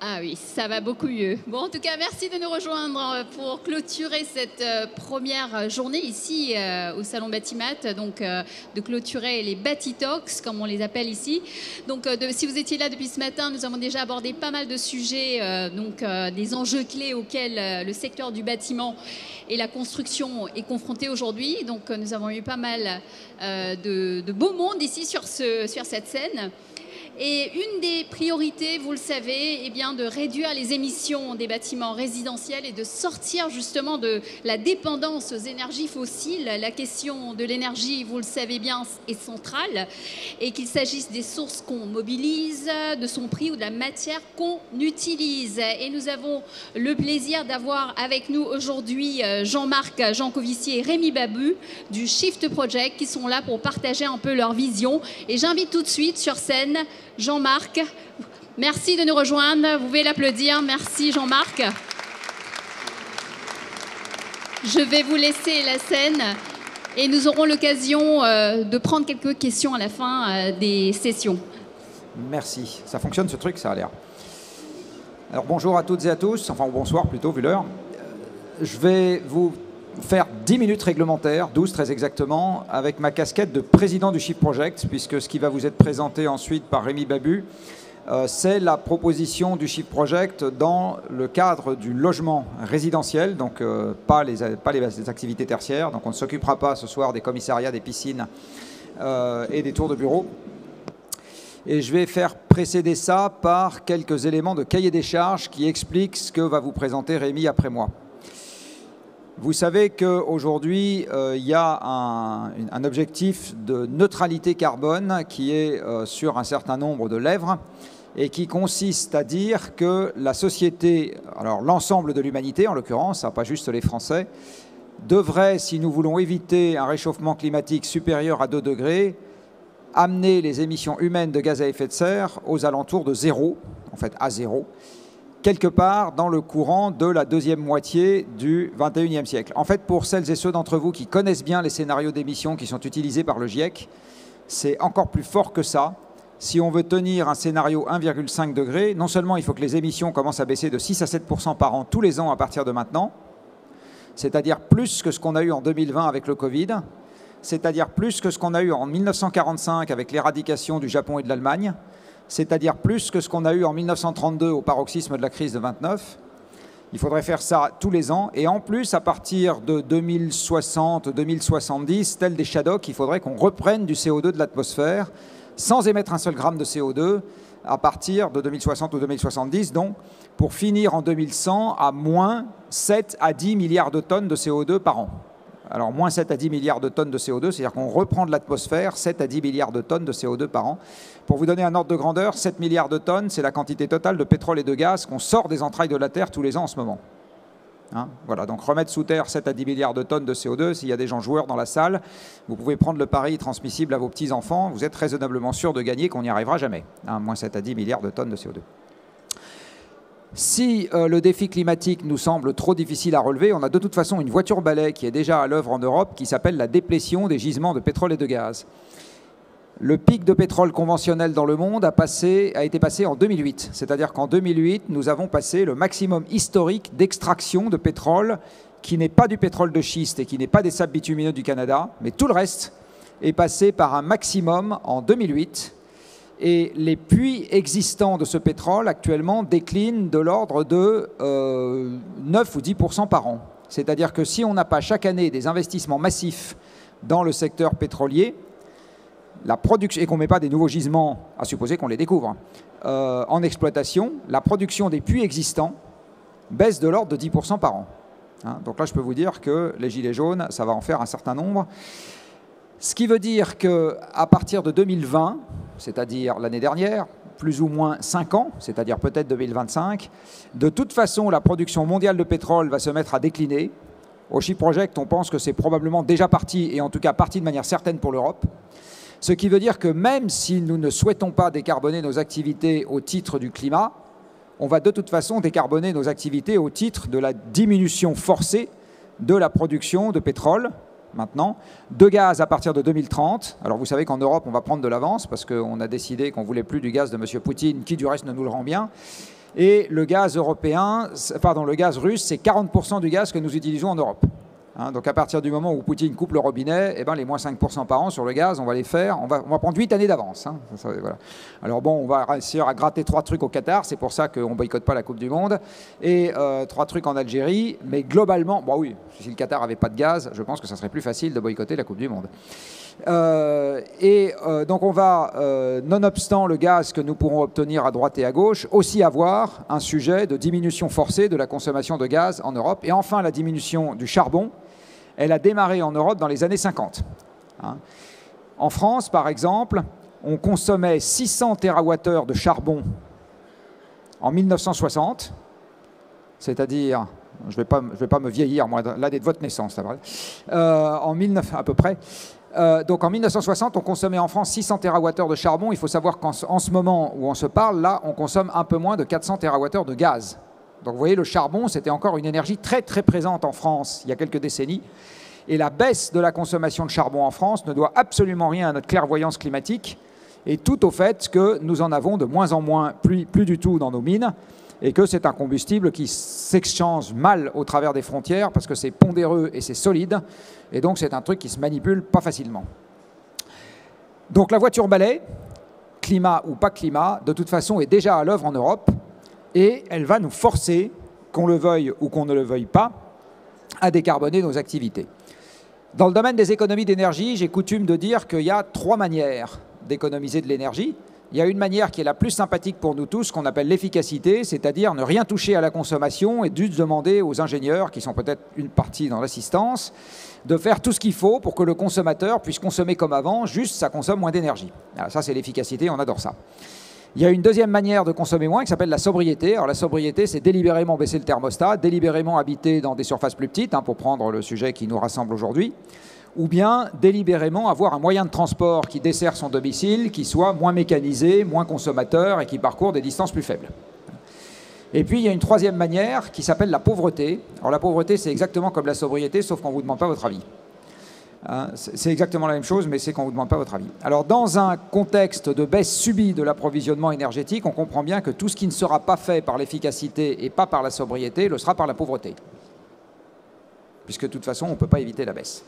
Ah oui, ça va beaucoup mieux. Bon, en tout cas, merci de nous rejoindre pour clôturer cette première journée ici au Salon Batimat, donc de clôturer les Batitox, comme on les appelle ici. Donc, si vous étiez là depuis ce matin, nous avons déjà abordé pas mal de sujets, des enjeux clés auxquels le secteur du bâtiment et la construction est confronté aujourd'hui. Donc, nous avons eu pas mal de beau monde ici sur cette scène. Et une des priorités, vous le savez, est bien de réduire les émissions des bâtiments résidentiels et de sortir justement de la dépendance aux énergies fossiles. La question de l'énergie, vous le savez bien, est centrale, et qu'il s'agisse des sources qu'on mobilise, de son prix ou de la matière qu'on utilise. Et nous avons le plaisir d'avoir avec nous aujourd'hui Jean-Marc Jancovici et Rémi Babu du Shift Project qui sont là pour partager un peu leur vision. Et j'invite tout de suite sur scène Jean-Marc. Merci de nous rejoindre. Vous pouvez l'applaudir. Merci Jean-Marc. Je vais vous laisser la scène et nous aurons l'occasion de prendre quelques questions à la fin des sessions. Merci. Ça fonctionne ce truc, ça a l'air. Alors bonjour à toutes et à tous, enfin bonsoir plutôt vu l'heure. Je vais vous faire 10 minutes réglementaires, 12 très exactement, avec ma casquette de président du Shift Project, puisque ce qui va vous être présenté ensuite par Rémi Babu, c'est la proposition du Shift Project dans le cadre du logement résidentiel, donc pas les activités tertiaires. Donc on ne s'occupera pas ce soir des commissariats, des piscines et des tours de bureau. Et je vais faire précéder ça par quelques éléments de cahier des charges qui expliquent ce que va vous présenter Rémi après moi. Vous savez qu'aujourd'hui, il y a un objectif de neutralité carbone qui est sur un certain nombre de lèvres et qui consiste à dire que la société, alors l'ensemble de l'humanité en l'occurrence, pas juste les Français, devrait, si nous voulons éviter un réchauffement climatique supérieur à 2 degrés, amener les émissions humaines de gaz à effet de serre aux alentours de zéro, en fait à zéro, quelque part dans le courant de la deuxième moitié du XXIe siècle. En fait, pour celles et ceux d'entre vous qui connaissent bien les scénarios d'émissions qui sont utilisés par le GIEC, c'est encore plus fort que ça. Si on veut tenir un scénario 1,5 degré, non seulement il faut que les émissions commencent à baisser de 6 à 7% par an tous les ans à partir de maintenant, c'est-à-dire plus que ce qu'on a eu en 2020 avec le Covid, c'est-à-dire plus que ce qu'on a eu en 1945 avec l'éradication du Japon et de l'Allemagne, c'est-à-dire plus que ce qu'on a eu en 1932 au paroxysme de la crise de 29. Il faudrait faire ça tous les ans. Et en plus, à partir de 2060, 2070, tel des Shadocks, il faudrait qu'on reprenne du CO2 de l'atmosphère sans émettre un seul gramme de CO2 à partir de 2060 ou 2070, donc pour finir en 2100 à moins 7 à 10 milliards de tonnes de CO2 par an. Alors, moins 7 à 10 milliards de tonnes de CO2, c'est-à-dire qu'on reprend de l'atmosphère 7 à 10 milliards de tonnes de CO2 par an. Pour vous donner un ordre de grandeur, 7 milliards de tonnes, c'est la quantité totale de pétrole et de gaz qu'on sort des entrailles de la Terre tous les ans en ce moment. Hein, voilà, donc remettre sous terre 7 à 10 milliards de tonnes de CO2, s'il y a des gens joueurs dans la salle, vous pouvez prendre le pari transmissible à vos petits-enfants, vous êtes raisonnablement sûr de gagner qu'on n'y arrivera jamais. Hein, moins 7 à 10 milliards de tonnes de CO2. Si le défi climatique nous semble trop difficile à relever, on a de toute façon une voiture-balai qui est déjà à l'œuvre en Europe qui s'appelle la déplétion des gisements de pétrole et de gaz. Le pic de pétrole conventionnel dans le monde a été passé en 2008. C'est-à-dire qu'en 2008, nous avons passé le maximum historique d'extraction de pétrole qui n'est pas du pétrole de schiste et qui n'est pas des sables bitumineux du Canada, mais tout le reste est passé par un maximum en 2008. Et les puits existants de ce pétrole actuellement déclinent de l'ordre de 9 ou 10% par an. C'est-à-dire que si on n'a pas chaque année des investissements massifs dans le secteur pétrolier, la production, et qu'on ne met pas des nouveaux gisements, à supposer qu'on les découvre, en exploitation, la production des puits existants baisse de l'ordre de 10% par an. Hein, donc là, je peux vous dire que les gilets jaunes, ça va en faire un certain nombre. Ce qui veut dire qu'à partir de 2020, c'est-à-dire l'année dernière, plus ou moins 5 ans, c'est-à-dire peut-être 2025, de toute façon, la production mondiale de pétrole va se mettre à décliner. Au Shift Project, on pense que c'est probablement déjà parti, et en tout cas parti de manière certaine pour l'Europe. Ce qui veut dire que même si nous ne souhaitons pas décarboner nos activités au titre du climat, on va de toute façon décarboner nos activités au titre de la diminution forcée de la production de pétrole, maintenant, de gaz à partir de 2030. Alors vous savez qu'en Europe, on va prendre de l'avance parce qu'on a décidé qu'on ne voulait plus du gaz de M. Poutine, qui du reste ne nous le rend bien. Et le gaz européen, pardon, le gaz russe, c'est 40% du gaz que nous utilisons en Europe. Hein, donc à partir du moment où Poutine coupe le robinet, eh ben, les moins 5% par an sur le gaz, on va les faire, on va prendre 8 années d'avance. Hein, voilà. Alors bon, on va réussir à gratter 3 trucs au Qatar, c'est pour ça qu'on ne boycotte pas la Coupe du Monde, et 3 trucs en Algérie, mais globalement, bon oui, si le Qatar n'avait pas de gaz, je pense que ça serait plus facile de boycotter la Coupe du Monde. Donc on va, nonobstant le gaz que nous pourrons obtenir à droite et à gauche, aussi avoir un sujet de diminution forcée de la consommation de gaz en Europe. Et enfin, la diminution du charbon, elle a démarré en Europe dans les années 50. Hein. En France, par exemple, on consommait 600 TWh de charbon en 1960, c'est-à-dire, je vais pas me vieillir, moi, l'année de votre naissance, ça va, à peu près. Donc en 1960, on consommait en France 600 TWh de charbon. Il faut savoir qu'en ce moment où on se parle, là, on consomme un peu moins de 400 TWh de gaz. Donc vous voyez, le charbon, c'était encore une énergie très très présente en France il y a quelques décennies. Et la baisse de la consommation de charbon en France ne doit absolument rien à notre clairvoyance climatique et tout au fait que nous en avons de moins en moins, plus du tout dans nos mines, et que c'est un combustible qui s'exchange mal au travers des frontières parce que c'est pondéreux et c'est solide, et donc c'est un truc qui se manipule pas facilement. Donc la voiture balai, climat ou pas climat, de toute façon est déjà à l'œuvre en Europe, et elle va nous forcer, qu'on le veuille ou qu'on ne le veuille pas, à décarboner nos activités. Dans le domaine des économies d'énergie, j'ai coutume de dire qu'il y a 3 manières d'économiser de l'énergie. Il y a une manière qui est la plus sympathique pour nous tous, qu'on appelle l'efficacité, c'est-à-dire ne rien toucher à la consommation et juste demander aux ingénieurs, qui sont peut-être une partie dans l'assistance, de faire tout ce qu'il faut pour que le consommateur puisse consommer comme avant, juste ça consomme moins d'énergie. Ça, c'est l'efficacité, on adore ça. Il y a une deuxième manière de consommer moins qui s'appelle la sobriété. Alors la sobriété, c'est délibérément baisser le thermostat, délibérément habiter dans des surfaces plus petites, pour prendre le sujet qui nous rassemble aujourd'hui, ou bien délibérément avoir un moyen de transport qui dessert son domicile, qui soit moins mécanisé, moins consommateur et qui parcourt des distances plus faibles. Et puis il y a une troisième manière qui s'appelle la pauvreté. Alors la pauvreté, c'est exactement comme la sobriété, sauf qu'on ne vous demande pas votre avis. C'est exactement la même chose, mais c'est qu'on ne vous demande pas votre avis. Alors dans un contexte de baisse subie de l'approvisionnement énergétique, on comprend bien que tout ce qui ne sera pas fait par l'efficacité et pas par la sobriété le sera par la pauvreté. Puisque de toute façon, on ne peut pas éviter la baisse.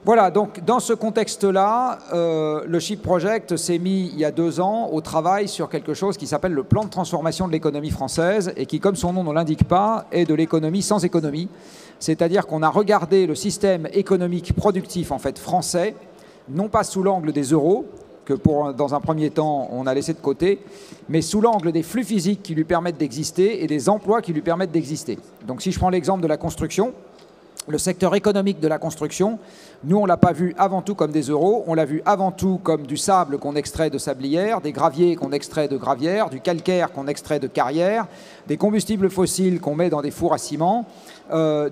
Voilà, donc dans ce contexte-là, le SHIP Project s'est mis il y a 2 ans au travail sur quelque chose qui s'appelle le plan de transformation de l'économie française et qui, comme son nom ne l'indique pas, est de l'économie sans économie. C'est-à-dire qu'on a regardé le système économique productif en fait français, non pas sous l'angle des euros, que dans un premier temps on a laissé de côté, mais sous l'angle des flux physiques qui lui permettent d'exister et des emplois qui lui permettent d'exister. Donc si je prends l'exemple de la construction, le secteur économique de la construction, nous, on ne l'a pas vu avant tout comme des euros, on l'a vu avant tout comme du sable qu'on extrait de sablières, des graviers qu'on extrait de gravières, du calcaire qu'on extrait de carrières, des combustibles fossiles qu'on met dans des fours à ciment,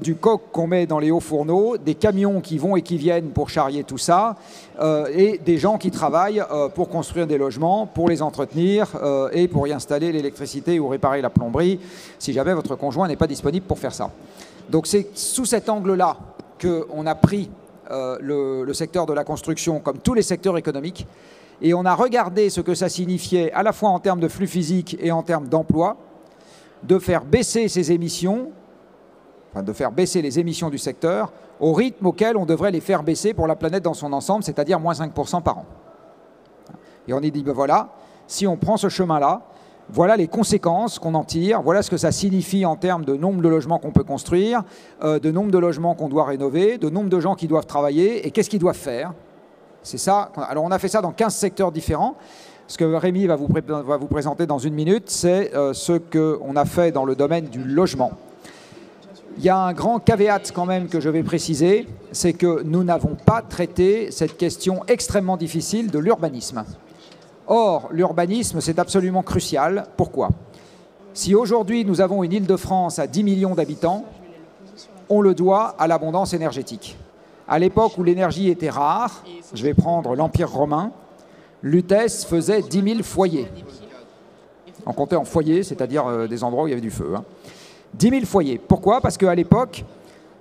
du coke qu'on met dans les hauts fourneaux, des camions qui vont et qui viennent pour charrier tout ça, et des gens qui travaillent pour construire des logements, pour les entretenir et pour y installer l'électricité ou réparer la plomberie, si jamais votre conjoint n'est pas disponible pour faire ça. Donc c'est sous cet angle-là qu'on a pris le secteur de la construction comme tous les secteurs économiques et on a regardé ce que ça signifiait à la fois en termes de flux physiques et en termes d'emploi, de faire baisser ces émissions, enfin de faire baisser les émissions du secteur au rythme auquel on devrait les faire baisser pour la planète dans son ensemble, c'est-à-dire moins 5% par an. Et on est dit, ben voilà, si on prend ce chemin-là, voilà les conséquences qu'on en tire, voilà ce que ça signifie en termes de nombre de logements qu'on peut construire, de nombre de logements qu'on doit rénover, de nombre de gens qui doivent travailler et qu'est-ce qu'ils doivent faire. C'est ça. Alors on a fait ça dans 15 secteurs différents. Ce que Rémi va vous présenter dans 1 minute, c'est ce qu'on a fait dans le domaine du logement. Il y a un grand caveat quand même que je vais préciser, c'est que nous n'avons pas traité cette question extrêmement difficile de l'urbanisme. Or, l'urbanisme, c'est absolument crucial. Pourquoi? Si aujourd'hui, nous avons une Île-de-France à 10 millions d'habitants, on le doit à l'abondance énergétique. À l'époque où l'énergie était rare, je vais prendre l'Empire romain, Lutèce faisait 10 000 foyers. On comptait en foyers, c'est-à-dire des endroits où il y avait du feu. 10 000 foyers. Pourquoi? Parce qu'à l'époque,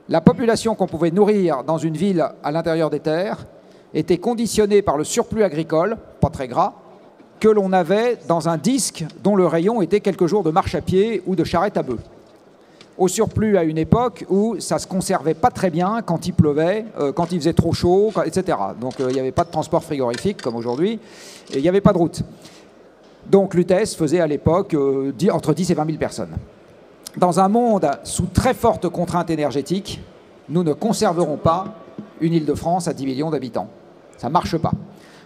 la population qu'on pouvait nourrir dans une ville à l'intérieur des terres était conditionnée par le surplus agricole, pas très gras, que l'on avait dans un disque dont le rayon était quelques jours de marche à pied ou de charrette à bœufs. Au surplus, à une époque où ça ne se conservait pas très bien quand il pleuvait, quand il faisait trop chaud, etc. Donc il n'y avait pas de transport frigorifique comme aujourd'hui, et il n'y avait pas de route. Donc l'UTES faisait à l'époque entre 10 et 20 000 personnes. Dans un monde sous très forte contrainte énergétique, nous ne conserverons pas une Île-de-France à 10 millions d'habitants. Ça ne marche pas.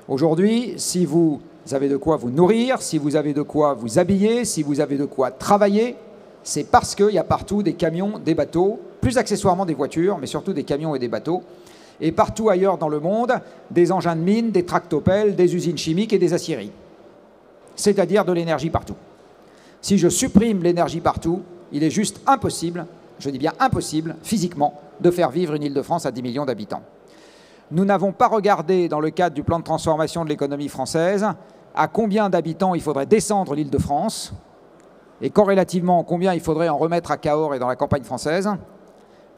Aujourd'hui, si vous avez de quoi vous nourrir, si vous avez de quoi vous habiller, si vous avez de quoi travailler, c'est parce qu'il y a partout des camions, des bateaux, plus accessoirement des voitures, mais surtout des camions et des bateaux, et partout ailleurs dans le monde, des engins de mine, des tractopelles, des usines chimiques et des aciéries. C'est-à-dire de l'énergie partout. Si je supprime l'énergie partout, il est juste impossible, je dis bien impossible, physiquement, de faire vivre une Île-de-France à 10 millions d'habitants. Nous n'avons pas regardé, dans le cadre du plan de transformation de l'économie française, à combien d'habitants il faudrait descendre l'Île-de-France, et corrélativement combien il faudrait en remettre à Cahors et dans la campagne française,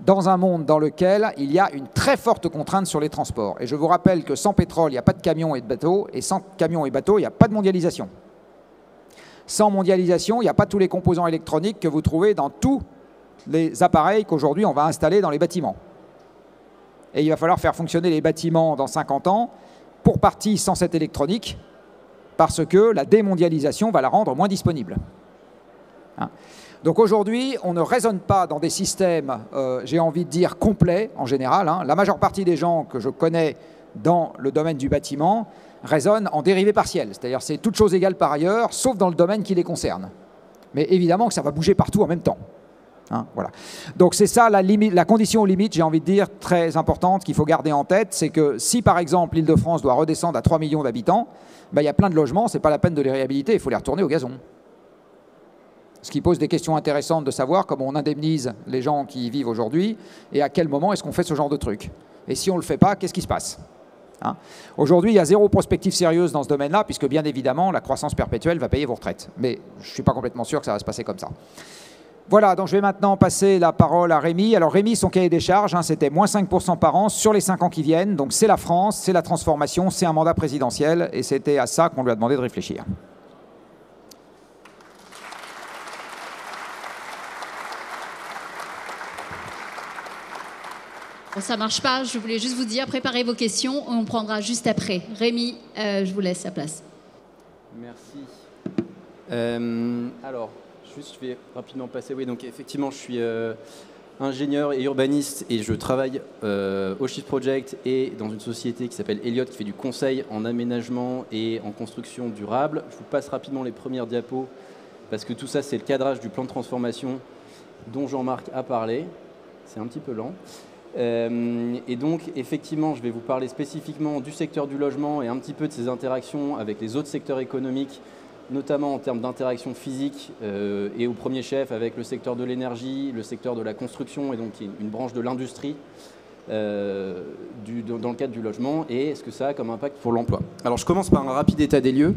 dans un monde dans lequel il y a une très forte contrainte sur les transports. Et je vous rappelle que sans pétrole, il n'y a pas de camions et de bateaux, et sans camions et bateaux, il n'y a pas de mondialisation. Sans mondialisation, il n'y a pas tous les composants électroniques que vous trouvez dans tous les appareils qu'aujourd'hui on va installer dans les bâtiments. Et il va falloir faire fonctionner les bâtiments dans 50 ans, pour partie sans cette électronique, parce que la démondialisation va la rendre moins disponible. Donc aujourd'hui, on ne raisonne pas dans des systèmes, j'ai envie de dire, complets en général. La majeure partie des gens que je connais dans le domaine du bâtiment raisonnent en dérivés partiels. C'est-à-dire c'est toutes choses égales par ailleurs, sauf dans le domaine qui les concerne. Mais évidemment que ça va bouger partout en même temps. Voilà. Donc c'est ça la condition limite, j'ai envie de dire, très importante qu'il faut garder en tête, c'est que si par exemple l'Île-de-France doit redescendre à 3 millions d'habitants, il y a plein de logements, c'est pas la peine de les réhabiliter, il faut les retourner au gazon. Ce qui pose des questions intéressantes de savoir comment on indemnise les gens qui y vivent aujourd'hui et à quel moment est-ce qu'on fait ce genre de truc. Et si on ne le fait pas, qu'est-ce qui se passe ? Aujourd'hui, il y a zéro prospective sérieuse dans ce domaine-là, puisque bien évidemment, la croissance perpétuelle va payer vos retraites. Mais je ne suis pas complètement sûr que ça va se passer comme ça. Voilà, donc je vais maintenant passer la parole à Rémi. Alors Rémi, son cahier des charges, c'était moins 5% par an sur les 5 ans qui viennent. Donc c'est la France, c'est la transformation, c'est un mandat présidentiel. Et c'était à ça qu'on lui a demandé de réfléchir. Bon, ça ne marche pas, je voulais juste vous dire, préparez vos questions, on prendra juste après. Rémi, je vous laisse la place. Merci. Alors, je vais rapidement passer. Oui, donc effectivement, je suis ingénieur et urbaniste et je travaille au Shift Project et dans une société qui s'appelle Elliott, qui fait du conseil en aménagement et en construction durable. Je vous passe rapidement les premières diapos parce que tout ça, c'est le cadrage du plan de transformation dont Jean-Marc a parlé. C'est un petit peu lent. Et donc, effectivement, je vais vous parler spécifiquement du secteur du logement et un petit peu de ses interactions avec les autres secteurs économiques, notamment en termes d'interaction physique et au premier chef avec le secteur de l'énergie, le secteur de la construction et donc une branche de l'industrie dans le cadre du logement et ce que ça a comme impact pour l'emploi. Alors, je commence par un rapide état des lieux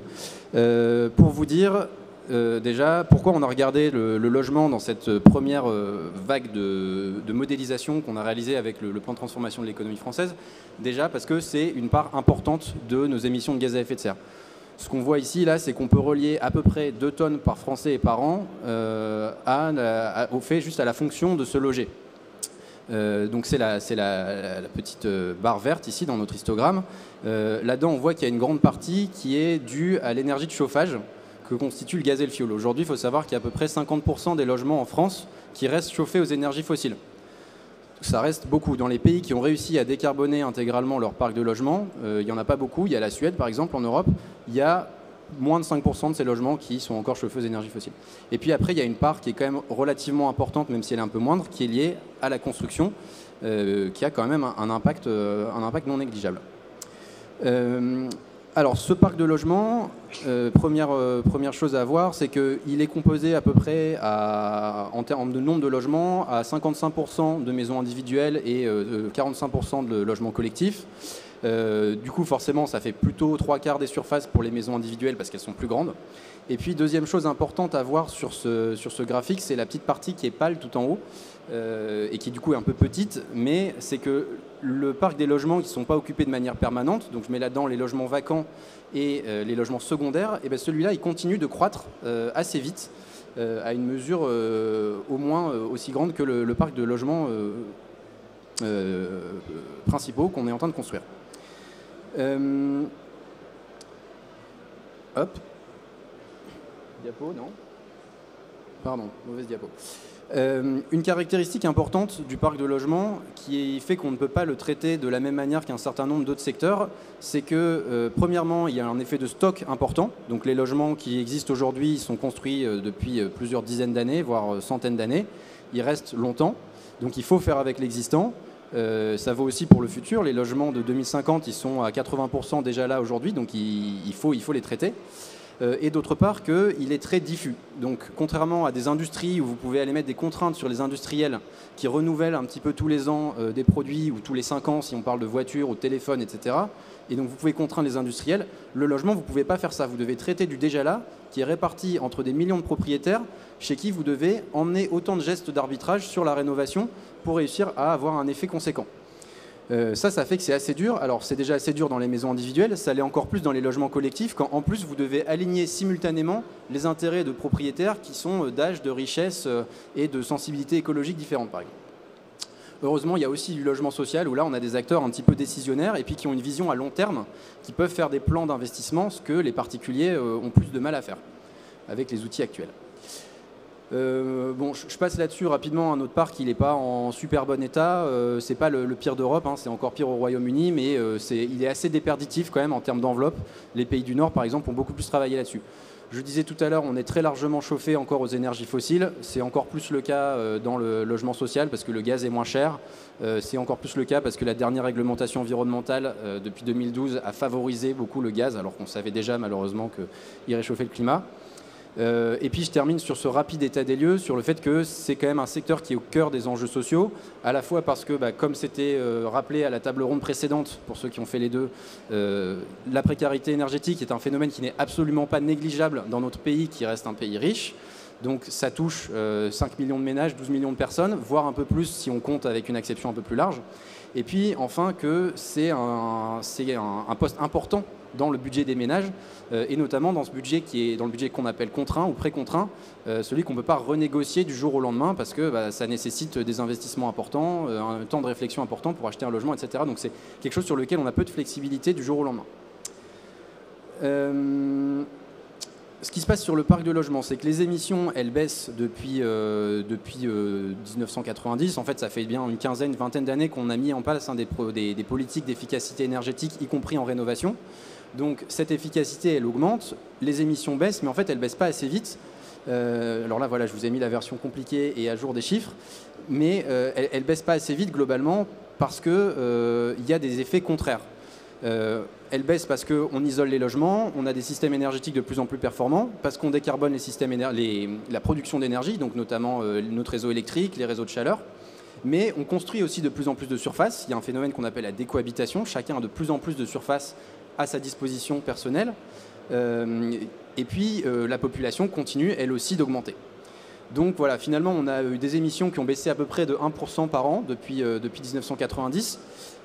pour vous dire déjà, pourquoi on a regardé le logement dans cette première vague de modélisation qu'on a réalisée avec le plan de transformation de l'économie française? Déjà parce que c'est une part importante de nos émissions de gaz à effet de serre. Ce qu'on voit ici, là, c'est qu'on peut relier à peu près 2 tonnes par Français et par an au fait juste à la fonction de se loger. Donc c'est la petite barre verte ici dans notre histogramme. Là-dedans, on voit qu'il y a une grande partie qui est due à l'énergie de chauffage que constitue le gaz et le fioul. Aujourd'hui, il faut savoir qu'il y a à peu près 50% des logements en France qui restent chauffés aux énergies fossiles. Ça reste beaucoup. Dans les pays qui ont réussi à décarboner intégralement leur parc de logement, il n'y en a pas beaucoup. Il y a la Suède, par exemple, en Europe. Il y a moins de 5% de ces logements qui sont encore chauffés aux énergies fossiles. Et puis après, il y a une part qui est quand même relativement importante, même si elle est un peu moindre, qui est liée à la construction, qui a quand même un impact non négligeable. Alors, ce parc de logement, première chose à voir, c'est qu'il est composé à peu près, en termes de nombre de logements, à 55% de maisons individuelles et 45% de logements collectifs. Du coup, forcément, ça fait plutôt 3/4 des surfaces pour les maisons individuelles parce qu'elles sont plus grandes. Et puis, deuxième chose importante à voir sur ce graphique, c'est la petite partie qui est pâle tout en haut et qui, du coup, est un peu petite. Mais c'est que le parc des logements qui ne sont pas occupés de manière permanente, donc je mets là-dedans les logements vacants et les logements secondaires, et bien celui-là, il continue de croître assez vite, à une mesure au moins aussi grande que le parc de logements principaux qu'on est en train de construire. Hop. Diapo, non? Pardon, mauvaise diapo. Une caractéristique importante du parc de logement qui fait qu'on ne peut pas le traiter de la même manière qu'un certain nombre d'autres secteurs, c'est que premièrement, il y a un effet de stock important. Donc les logements qui existent aujourd'hui sont construits depuis plusieurs dizaines d'années, voire centaines d'années. Ils restent longtemps, donc il faut faire avec l'existant. Ça vaut aussi pour le futur. Les logements de 2050, ils sont à 80% déjà là aujourd'hui, donc il faut les traiter. Et d'autre part qu'il est très diffus. Donc contrairement à des industries où vous pouvez aller mettre des contraintes sur les industriels qui renouvellent un petit peu tous les ans des produits, ou tous les 5 ans si on parle de voitures ou de téléphone, etc. Et donc vous pouvez contraindre les industriels. Le logement, vous ne pouvez pas faire ça. Vous devez traiter du déjà là qui est réparti entre des millions de propriétaires chez qui vous devez emmener autant de gestes d'arbitrage sur la rénovation pour réussir à avoir un effet conséquent. Ça fait que c'est assez dur. Alors c'est déjà assez dur dans les maisons individuelles, ça l'est encore plus dans les logements collectifs, quand en plus vous devez aligner simultanément les intérêts de propriétaires qui sont d'âge, de richesse et de sensibilité écologique différentes par exemple. Heureusement, il y a aussi du logement social où là on a des acteurs un petit peu décisionnaires et puis qui ont une vision à long terme, qui peuvent faire des plans d'investissement, ce que les particuliers ont plus de mal à faire avec les outils actuels. Bon, je passe là-dessus rapidement. Un autre parc, il n'est pas en super bon état. C'est pas le pire d'Europe, hein, c'est encore pire au Royaume-Uni, mais il est assez déperditif quand même en termes d'enveloppe. Les pays du Nord, par exemple, ont beaucoup plus travaillé là-dessus. Je disais tout à l'heure, on est très largement chauffé encore aux énergies fossiles. C'est encore plus le cas dans le logement social parce que le gaz est moins cher. C'est encore plus le cas parce que la dernière réglementation environnementale depuis 2012 a favorisé beaucoup le gaz, alors qu'on savait déjà malheureusement qu'il réchauffait le climat. Et puis je termine sur ce rapide état des lieux, sur le fait que c'est quand même un secteur qui est au cœur des enjeux sociaux, à la fois parce que, comme c'était rappelé à la table ronde précédente, pour ceux qui ont fait les deux, la précarité énergétique est un phénomène qui n'est absolument pas négligeable dans notre pays, qui reste un pays riche. Donc ça touche 5 millions de ménages, 12 millions de personnes, voire un peu plus si on compte avec une acception un peu plus large. Et puis enfin que c'est un poste important dans le budget des ménages, et notamment dans ce budget qui est dans le budget qu'on appelle contraint ou pré-contraint, celui qu'on ne peut pas renégocier du jour au lendemain parce que ça nécessite des investissements importants, un temps de réflexion important pour acheter un logement, etc. Donc c'est quelque chose sur lequel on a peu de flexibilité du jour au lendemain. Ce qui se passe sur le parc de logement, c'est que les émissions, elles baissent depuis 1990. En fait, ça fait bien une quinzaine, vingtaine d'années qu'on a mis en place des politiques d'efficacité énergétique, y compris en rénovation. Donc cette efficacité, elle augmente, les émissions baissent, mais en fait, elles ne baissent pas assez vite. Alors là, voilà, je vous ai mis la version compliquée et à jour des chiffres, mais elles ne baissent pas assez vite globalement parce qu'il y a des effets contraires. Elle baisse parce qu'on isole les logements, on a des systèmes énergétiques de plus en plus performants, parce qu'on décarbone la production d'énergie, donc notamment notre réseau électrique, les réseaux de chaleur. Mais on construit aussi de plus en plus de surfaces. Il y a un phénomène qu'on appelle la décohabitation. Chacun a de plus en plus de surfaces à sa disposition personnelle. Et puis la population continue, elle aussi, d'augmenter. Donc voilà, finalement, on a eu des émissions qui ont baissé à peu près de 1% par an depuis 1990.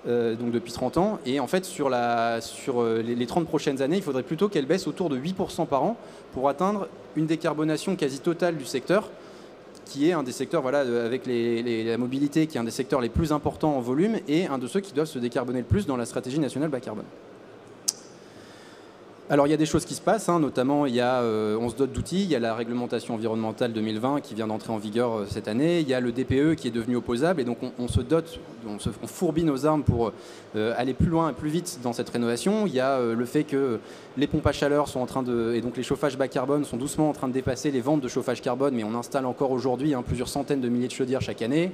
Donc depuis 30 ans, et en fait sur les 30 prochaines années, il faudrait plutôt qu'elle baisse autour de 8% par an pour atteindre une décarbonation quasi totale du secteur, qui est un des secteurs, voilà, avec la mobilité, qui est un des secteurs les plus importants en volume et un de ceux qui doivent se décarboner le plus dans la stratégie nationale bas carbone. Alors il y a des choses qui se passent, hein, notamment on se dote d'outils, il y a la réglementation environnementale 2020 qui vient d'entrer en vigueur cette année, il y a le DPE qui est devenu opposable et donc on se dote, on fourbit nos armes pour aller plus loin et plus vite dans cette rénovation. Il y a le fait que les pompes à chaleur sont en train et donc les chauffages bas carbone sont doucement en train de dépasser les ventes de chauffage carbone, mais on installe encore aujourd'hui plusieurs centaines de milliers de chaudières chaque année.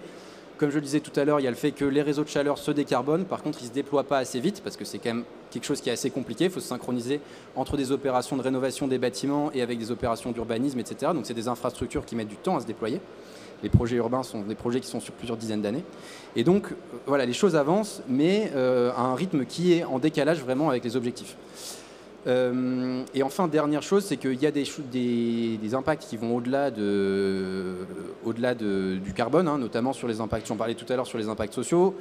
Comme je le disais tout à l'heure, il y a le fait que les réseaux de chaleur se décarbonent. Par contre, ils ne se déploient pas assez vite parce que c'est quand même quelque chose qui est assez compliqué. Il faut se synchroniser entre des opérations de rénovation des bâtiments et avec des opérations d'urbanisme, etc. Donc, c'est des infrastructures qui mettent du temps à se déployer. Les projets urbains sont des projets qui sont sur plusieurs dizaines d'années. Et donc, voilà, les choses avancent, mais à un rythme qui est en décalage vraiment avec les objectifs. Et enfin, dernière chose, c'est qu'il y a des impacts qui vont au-delà du carbone, hein, notamment sur les impacts, j'en parlais tout à l'heure, sur les impacts sociaux,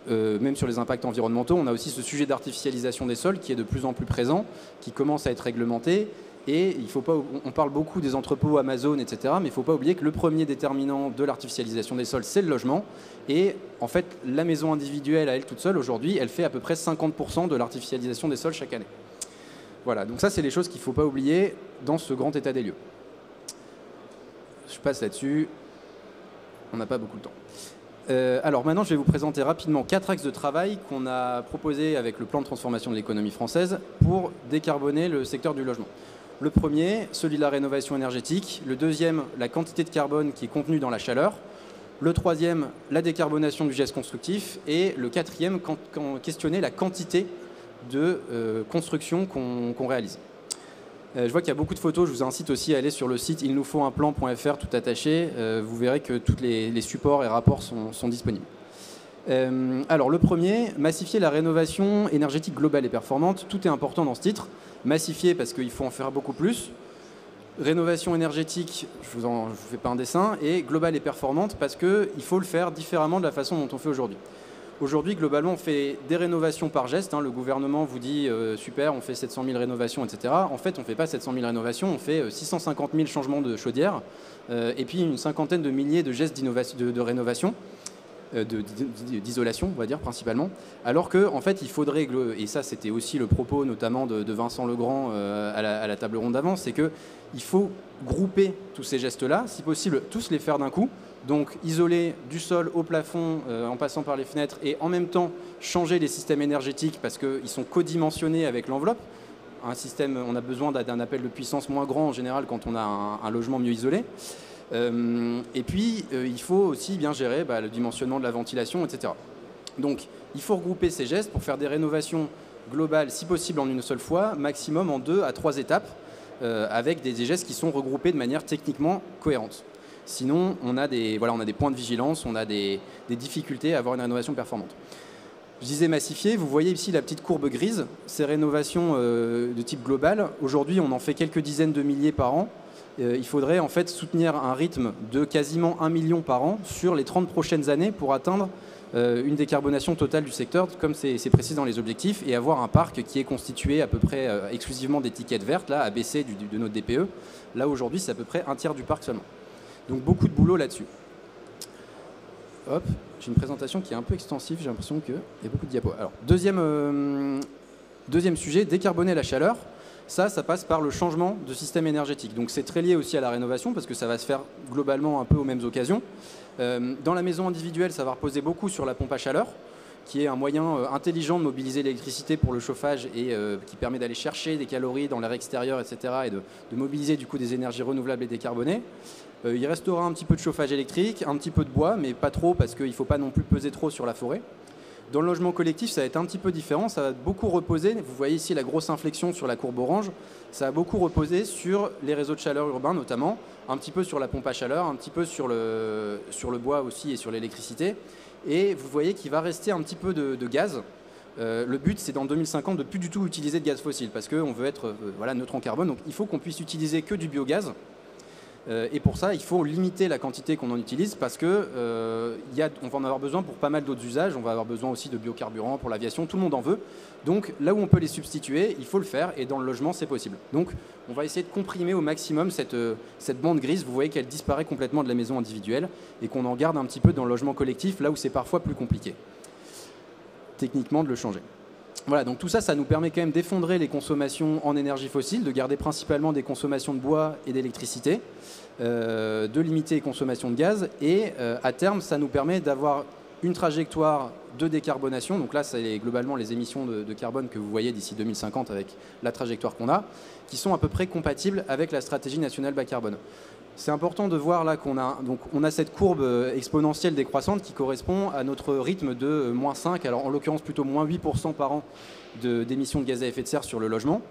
même sur les impacts environnementaux. On a aussi ce sujet d'artificialisation des sols qui est de plus en plus présent, qui commence à être réglementé. Et il faut pas, on parle beaucoup des entrepôts Amazon, etc., mais il ne faut pas oublier que le premier déterminant de l'artificialisation des sols, c'est le logement. Et en fait, la maison individuelle, à elle toute seule, aujourd'hui, elle fait à peu près 50% de l'artificialisation des sols chaque année. Voilà, donc ça, c'est les choses qu'il ne faut pas oublier dans ce grand état des lieux. Je passe là-dessus. On n'a pas beaucoup de temps. Alors maintenant, je vais vous présenter rapidement 4 axes de travail qu'on a proposés avec le plan de transformation de l'économie française pour décarboner le secteur du logement. Le premier, celui de la rénovation énergétique. Le deuxième, la quantité de carbone qui est contenue dans la chaleur. Le troisième, la décarbonation du geste constructif. Et le quatrième, questionner la quantité de construction qu'on réalise. Je vois qu'il y a beaucoup de photos. Je vous incite aussi à aller sur le site ilnoufautsunplan.fr tout attaché. Vous verrez que tous les supports et rapports sont disponibles. Alors le premier, massifier la rénovation énergétique globale et performante. Tout est important dans ce titre. Massifier parce qu'il faut en faire beaucoup plus. Rénovation énergétique, je vous fais pas un dessin. Et globale et performante parce qu'il faut le faire différemment de la façon dont on fait aujourd'hui. Aujourd'hui, globalement, on fait des rénovations par geste. Hein. Le gouvernement vous dit super, on fait 700 000 rénovations, etc. En fait, on ne fait pas 700 000 rénovations, on fait 650 000 changements de chaudière et puis une cinquantaine de milliers de gestes de rénovation. D'isolation, on va dire, principalement. Alors qu'en fait, il faudrait, et ça c'était aussi le propos notamment de Vincent Legrand à la table ronde d'avant, c'est qu'il faut grouper tous ces gestes-là, si possible, tous les faire d'un coup. Donc isoler du sol au plafond en passant par les fenêtres et en même temps changer les systèmes énergétiques parce qu'ils sont codimensionnés avec l'enveloppe. Un système, on a besoin d'un appel de puissance moins grand en général quand on a un logement mieux isolé. Et puis, il faut aussi bien gérer le dimensionnement de la ventilation, etc. Donc, il faut regrouper ces gestes pour faire des rénovations globales, si possible en une seule fois, maximum en 2 à 3 étapes, avec des gestes qui sont regroupés de manière techniquement cohérente. Sinon, on a des points de vigilance, on a des difficultés à avoir une rénovation performante. Je disais massifier, vous voyez ici la petite courbe grise, ces rénovations de type global. Aujourd'hui, on en fait quelques dizaines de milliers par an. Il faudrait en fait soutenir un rythme de quasiment 1 million par an sur les 30 prochaines années pour atteindre une décarbonation totale du secteur, comme c'est précisé dans les objectifs, et avoir un parc qui est constitué à peu près exclusivement d'étiquettes vertes, là, à baisser de notre DPE. Là, aujourd'hui, c'est à peu près un tiers du parc seulement. Donc, beaucoup de boulot là-dessus. Hop, j'ai une présentation qui est un peu extensive, j'ai l'impression qu'il y a beaucoup de diapos. Alors, deuxième sujet, décarboner la chaleur. Ça passe par le changement de système énergétique. Donc c'est très lié aussi à la rénovation parce que ça va se faire globalement un peu aux mêmes occasions. Dans la maison individuelle, ça va reposer beaucoup sur la pompe à chaleur, qui est un moyen intelligent de mobiliser l'électricité pour le chauffage et qui permet d'aller chercher des calories dans l'air extérieur, etc. et de mobiliser du coup des énergies renouvelables et décarbonées. Il restera un petit peu de chauffage électrique, un petit peu de bois, mais pas trop parce qu'il ne faut pas non plus peser trop sur la forêt. Dans le logement collectif, ça va être un petit peu différent. Ça va beaucoup reposer, vous voyez ici la grosse inflexion sur la courbe orange, ça va beaucoup reposer sur les réseaux de chaleur urbains notamment, un petit peu sur la pompe à chaleur, un petit peu sur le bois aussi et sur l'électricité. Et vous voyez qu'il va rester un petit peu de gaz. Le but, c'est dans 2050 de plus du tout utiliser de gaz fossile parce qu'on veut être neutre en carbone. Donc il faut qu'on puisse utiliser que du biogaz. Et pour ça, il faut limiter la quantité qu'on en utilise parce qu'on va en avoir besoin pour pas mal d'autres usages. On va avoir besoin aussi de biocarburants pour l'aviation, tout le monde en veut. Donc là où on peut les substituer, il faut le faire et dans le logement, c'est possible. Donc on va essayer de comprimer au maximum cette bande grise. Vous voyez qu'elle disparaît complètement de la maison individuelle et qu'on en garde un petit peu dans le logement collectif, là où c'est parfois plus compliqué techniquement de le changer. Voilà, donc tout ça, ça nous permet quand même d'effondrer les consommations en énergie fossile, de garder principalement des consommations de bois et d'électricité, de limiter les consommations de gaz et à terme, ça nous permet d'avoir une trajectoire de décarbonation. Donc là, c'est globalement les émissions de carbone que vous voyez d'ici 2050 avec la trajectoire qu'on a, qui sont à peu près compatibles avec la stratégie nationale bas carbone. C'est important de voir là qu'on a cette courbe exponentielle décroissante qui correspond à notre rythme de -5, alors en l'occurrence plutôt -8% par an d'émissions de gaz à effet de serre sur le logement,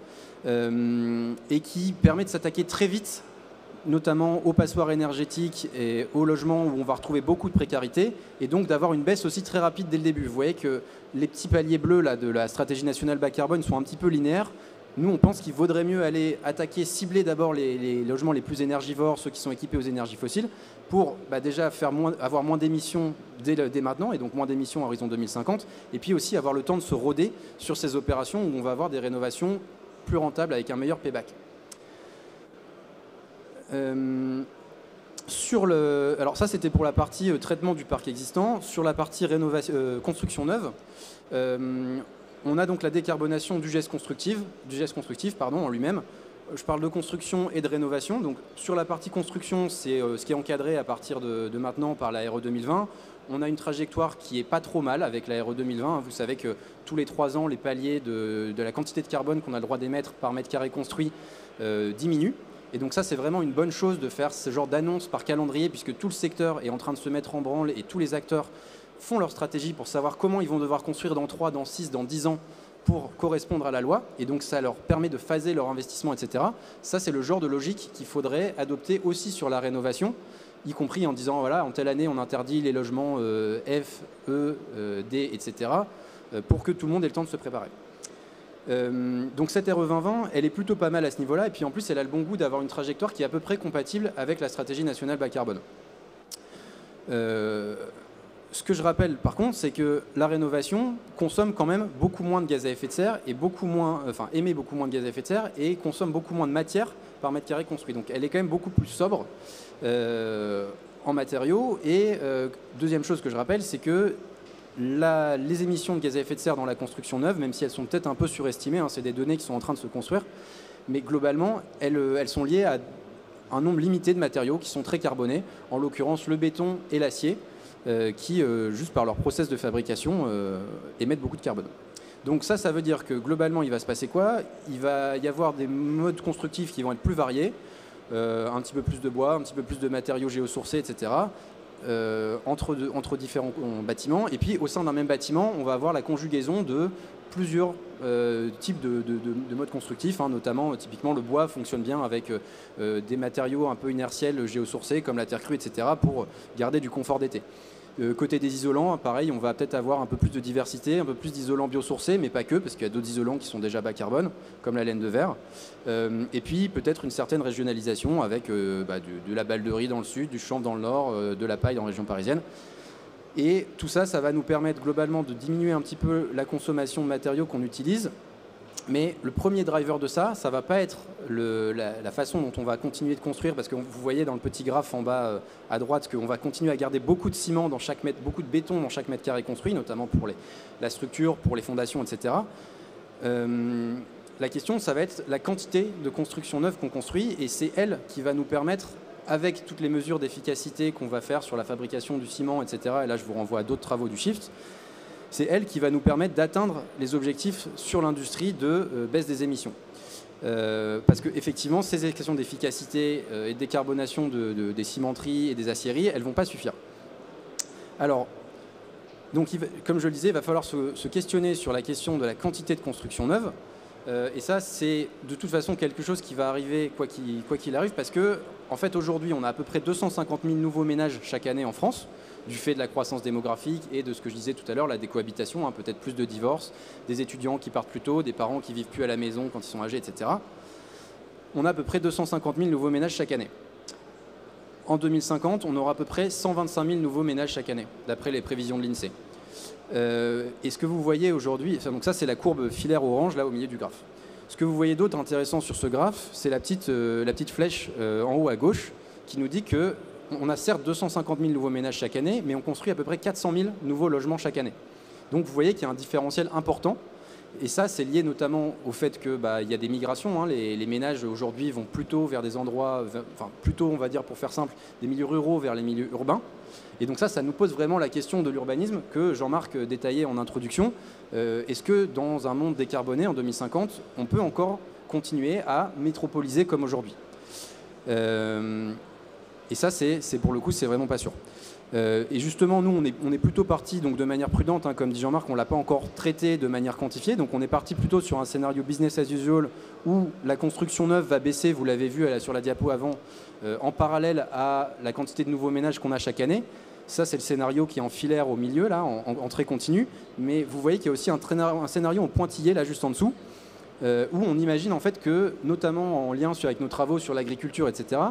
et qui permet de s'attaquer très vite notamment aux passoires énergétiques et aux logements où on va retrouver beaucoup de précarité, et donc d'avoir une baisse aussi très rapide dès le début. Vous voyez que les petits paliers bleus là, de la stratégie nationale bas carbone sont un petit peu linéaires. Nous, on pense qu'il vaudrait mieux aller attaquer, cibler d'abord les logements les plus énergivores, ceux qui sont équipés aux énergies fossiles, pour déjà avoir moins d'émissions dès maintenant, et donc moins d'émissions à horizon 2050, et puis aussi avoir le temps de se roder sur ces opérations où on va avoir des rénovations plus rentables avec un meilleur payback. Alors ça, c'était pour la partie traitement du parc existant. Sur la partie construction neuve, on a donc la décarbonation du geste constructif en lui-même. Je parle de construction et de rénovation. Donc, sur la partie construction, c'est ce qui est encadré à partir de maintenant par la RE 2020. On a une trajectoire qui n'est pas trop mal avec la RE 2020. Vous savez que tous les 3 ans, les paliers de la quantité de carbone qu'on a le droit d'émettre par mètre carré construit diminuent. Et donc ça, c'est vraiment une bonne chose de faire ce genre d'annonce par calendrier, puisque tout le secteur est en train de se mettre en branle et tous les acteurs font leur stratégie pour savoir comment ils vont devoir construire dans 3, dans 6, dans 10 ans pour correspondre à la loi. Et donc ça leur permet de phaser leur investissement, etc. Ça, c'est le genre de logique qu'il faudrait adopter aussi sur la rénovation, y compris en disant, voilà, en telle année, on interdit les logements F, E, D, etc. Pour que tout le monde ait le temps de se préparer. Donc cette RE 2020, elle est plutôt pas mal à ce niveau-là, et puis en plus elle a le bon goût d'avoir une trajectoire qui est à peu près compatible avec la stratégie nationale bas carbone. Ce que je rappelle par contre, c'est que la rénovation consomme quand même beaucoup moins de gaz à effet de serre, et émet beaucoup moins de gaz à effet de serre, et consomme beaucoup moins de matière par mètre carré construit. Donc elle est quand même beaucoup plus sobre en matériaux. Et deuxième chose que je rappelle, c'est que les émissions de gaz à effet de serre dans la construction neuve, même si elles sont peut-être un peu surestimées, c'est des données qui sont en train de se construire, mais globalement, elles sont liées à un nombre limité de matériaux qui sont très carbonés, en l'occurrence le béton et l'acier, qui, juste par leur process de fabrication, émettent beaucoup de carbone. Donc ça veut dire que globalement, il va se passer quoi? Il va y avoir des modes constructifs qui vont être plus variés, un petit peu plus de bois, un petit peu plus de matériaux géosourcés, etc., entre différents bâtiments. Et puis au sein d'un même bâtiment, on va avoir la conjugaison de plusieurs types de modes constructifs, notamment typiquement le bois fonctionne bien avec des matériaux un peu inertiels géosourcés comme la terre crue, etc., pour garder du confort d'été. Côté des isolants, pareil, on va peut-être avoir un peu plus de diversité, un peu plus d'isolants biosourcés, mais pas que, parce qu'il y a d'autres isolants qui sont déjà bas carbone, comme la laine de verre. Et puis peut-être une certaine régionalisation avec de la balle de riz dans le sud, du chanvre dans le nord, de la paille dans la région parisienne. Et tout ça, ça va nous permettre globalement de diminuer un petit peu la consommation de matériaux qu'on utilise. Mais le premier driver de ça, ça ne va pas être la façon dont on va continuer de construire, parce que vous voyez dans le petit graphe en bas à droite qu'on va continuer à garder beaucoup de ciment dans chaque mètre, beaucoup de béton dans chaque mètre carré construit, notamment pour la structure, pour les fondations, etc. La question, ça va être la quantité de construction neuve qu'on construit, et c'est elle qui va nous permettre, avec toutes les mesures d'efficacité qu'on va faire sur la fabrication du ciment, etc., et là je vous renvoie à d'autres travaux du Shift, c'est elle qui va nous permettre d'atteindre les objectifs sur l'industrie de baisse des émissions. Parce qu'effectivement, ces questions d'efficacité et de décarbonation des cimenteries et des aciéries, elles ne vont pas suffire. Alors, donc, comme je le disais, il va falloir se questionner sur la question de la quantité de construction neuve. Et ça, c'est de toute façon quelque chose qui va arriver quoi qu'il arrive, parce que, en fait, aujourd'hui, on a à peu près 250 000 nouveaux ménages chaque année en France, du fait de la croissance démographique et de ce que je disais tout à l'heure, la décohabitation, peut-être plus de divorces, des étudiants qui partent plus tôt, des parents qui vivent plus à la maison quand ils sont âgés, etc. On a à peu près 250 000 nouveaux ménages chaque année. En 2050, on aura à peu près 125 000 nouveaux ménages chaque année, d'après les prévisions de l'INSEE. Et ce que vous voyez aujourd'hui, donc ça c'est la courbe filaire orange là au milieu du graphe. Ce que vous voyez d'autre intéressant sur ce graphe, c'est la petite flèche en haut à gauche qui nous dit que on a certes 250 000 nouveaux ménages chaque année, mais on construit à peu près 400 000 nouveaux logements chaque année. Donc vous voyez qu'il y a un différentiel important. Et ça, c'est lié notamment au fait qu'il y a des migrations. Les ménages aujourd'hui vont plutôt vers des endroits, plutôt, on va dire pour faire simple, des milieux ruraux vers les milieux urbains. Et donc ça nous pose vraiment la question de l'urbanisme que Jean-Marc détaillait en introduction. Est-ce que dans un monde décarboné en 2050, on peut encore continuer à métropoliser comme aujourd'hui ? Et ça, pour le coup, c'est vraiment pas sûr. Et justement, nous, on est plutôt parti donc, de manière prudente, hein, comme dit Jean-Marc, on ne l'a pas encore traité de manière quantifiée. Donc on est parti plutôt sur un scénario business as usual où la construction neuve va baisser, vous l'avez vu sur la diapo avant, en parallèle à la quantité de nouveaux ménages qu'on a chaque année. Ça, c'est le scénario qui est en filaire au milieu, là, en trait continu. Mais vous voyez qu'il y a aussi un scénario en pointillé, là, juste en dessous, où on imagine en fait que, notamment en lien avec nos travaux sur l'agriculture, etc.,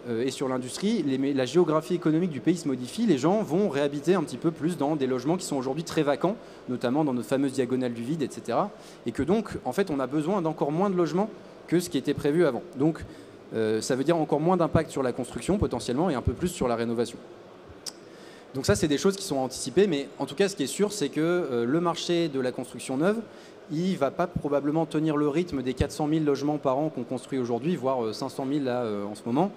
et sur l'industrie, la géographie économique du pays se modifie, les gens vont réhabiter un petit peu plus dans des logements qui sont aujourd'hui très vacants, notamment dans notre fameuse diagonale du vide, etc. Et que donc, en fait, on a besoin d'encore moins de logements que ce qui était prévu avant. Donc, ça veut dire encore moins d'impact sur la construction, potentiellement, et un peu plus sur la rénovation. Donc ça, c'est des choses qui sont anticipées, mais en tout cas, ce qui est sûr, c'est que le marché de la construction neuve, il ne va pas probablement tenir le rythme des 400 000 logements par an qu'on construit aujourd'hui, voire 500 000 là, en ce moment,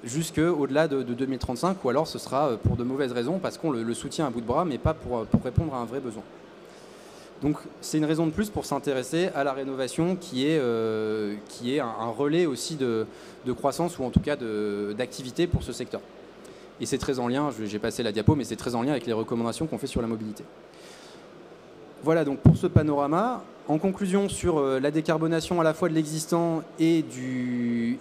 jusqu'au-delà de 2035, ou alors ce sera pour de mauvaises raisons, parce qu'on le soutient à bout de bras, mais pas pour répondre à un vrai besoin. Donc c'est une raison de plus pour s'intéresser à la rénovation qui est un relais aussi de croissance, ou en tout cas d'activité pour ce secteur. Et c'est très en lien, j'ai passé la diapo, mais c'est très en lien avec les recommandations qu'on fait sur la mobilité. Voilà donc pour ce panorama. En conclusion sur la décarbonation à la fois de l'existant et du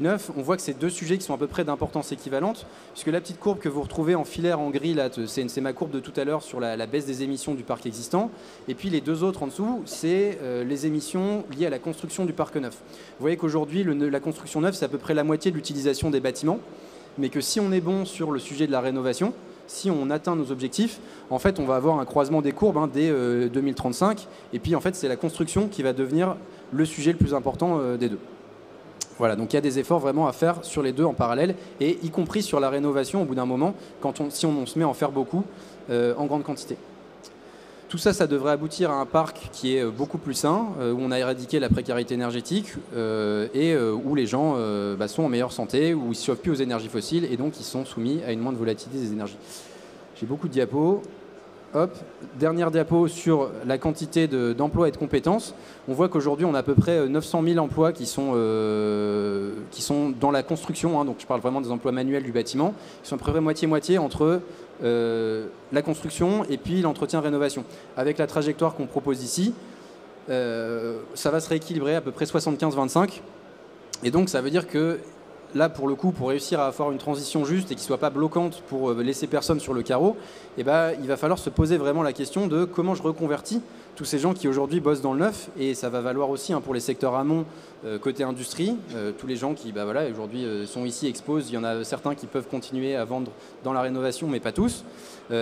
neuf, on voit que c'est deux sujets qui sont à peu près d'importance équivalente, puisque la petite courbe que vous retrouvez en filaire en gris, là, c'est ma courbe de tout à l'heure sur la baisse des émissions du parc existant, et puis les deux autres en dessous, c'est les émissions liées à la construction du parc neuf. Vous voyez qu'aujourd'hui, la construction neuve, c'est à peu près la moitié de l'utilisation des bâtiments, mais que si on est bon sur le sujet de la rénovation, si on atteint nos objectifs, en fait, on va avoir un croisement des courbes dès 2035. Et puis, en fait, c'est la construction qui va devenir le sujet le plus important des deux. Voilà, donc il y a des efforts vraiment à faire sur les deux en parallèle, et y compris sur la rénovation au bout d'un moment, si on se met à en faire beaucoup en grande quantité. Tout ça, ça devrait aboutir à un parc qui est beaucoup plus sain, où on a éradiqué la précarité énergétique et où les gens sont en meilleure santé, où ils ne se chauffent plus aux énergies fossiles et donc ils sont soumis à une moindre volatilité des énergies. J'ai beaucoup de diapos. Hop, dernière diapo sur la quantité d'emplois et de compétences. On voit qu'aujourd'hui, on a à peu près 900 000 emplois qui sont dans la construction, donc je parle vraiment des emplois manuels du bâtiment, qui sont à peu près moitié-moitié entre la construction et puis l'entretien-rénovation. Avec la trajectoire qu'on propose ici, ça va se rééquilibrer à peu près 75-25. Et donc, ça veut dire que là, pour le coup, pour réussir à avoir une transition juste et qui ne soit pas bloquante pour laisser personne sur le carreau, il va falloir se poser vraiment la question de comment je reconvertis tous ces gens qui aujourd'hui bossent dans le neuf. Et ça va valoir aussi pour les secteurs amont, côté industrie, tous les gens qui aujourd'hui sont ici, exposent. Il y en a certains qui peuvent continuer à vendre dans la rénovation, mais pas tous.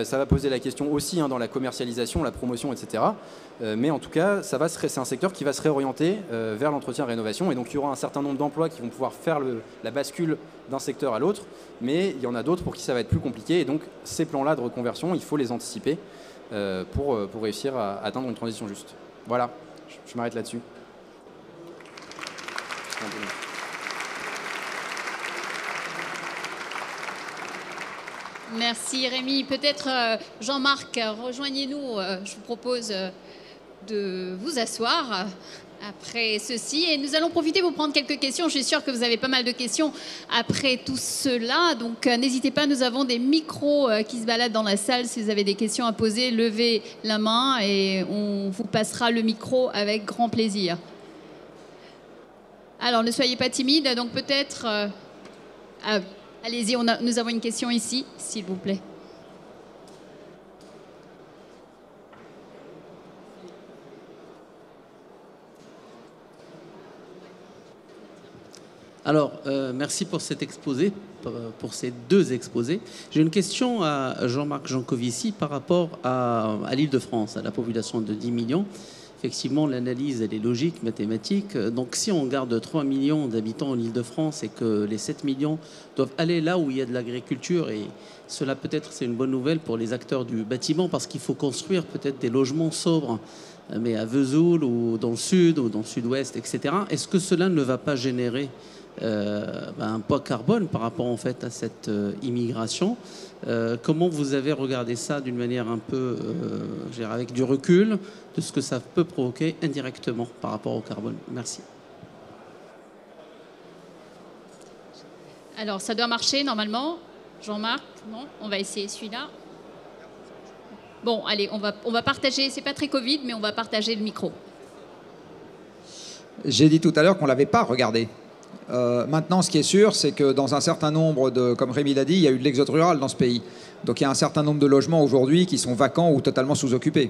Ça va poser la question aussi dans la commercialisation, la promotion, etc. Mais en tout cas, c'est un secteur qui va se réorienter vers l'entretien-rénovation. Et donc, il y aura un certain nombre d'emplois qui vont pouvoir faire la bascule d'un secteur à l'autre. Mais il y en a d'autres pour qui ça va être plus compliqué. Et donc, ces plans-là de reconversion, il faut les anticiper pour réussir à atteindre une transition juste. Voilà, je m'arrête là-dessus. Merci Rémi. Peut-être Jean-Marc, rejoignez-nous. Je vous propose de vous asseoir après ceci. Et nous allons profiter pour prendre quelques questions. Je suis sûre que vous avez pas mal de questions après tout cela. Donc n'hésitez pas, nous avons des micros qui se baladent dans la salle. Si vous avez des questions à poser, levez la main et on vous passera le micro avec grand plaisir. Alors ne soyez pas timide. Donc peut-être... allez-y, nous avons une question ici, s'il vous plaît. Alors, merci pour cet exposé, pour ces deux exposés. J'ai une question à Jean-Marc Jancovici par rapport à l'Île-de-France, à la population de 10 millions. Effectivement, l'analyse, elle est logique, mathématique. Donc, si on garde 3 millions d'habitants en Île-de-France et que les 7 millions doivent aller là où il y a de l'agriculture, et cela peut-être c'est une bonne nouvelle pour les acteurs du bâtiment, parce qu'il faut construire peut-être des logements sobres, mais à Vesoul ou dans le sud ou dans le sud-ouest, etc. Est-ce que cela ne va pas générer un poids carbone par rapport en fait à cette immigration? Comment vous avez regardé ça d'une manière un peu, avec du recul, de ce que ça peut provoquer indirectement par rapport au carbone? Merci. Alors, ça doit marcher normalement. Jean-Marc, non? On va essayer celui-là. Bon, allez, on va partager. C'est pas très Covid, mais on va partager le micro. J'ai dit tout à l'heure qu'on ne l'avait pas regardé. Maintenant, ce qui est sûr, c'est que dans un certain nombre de, comme Rémi l'a dit, il y a eu de l'exode rural dans ce pays. Donc il y a un certain nombre de logements aujourd'hui qui sont vacants ou totalement sous-occupés.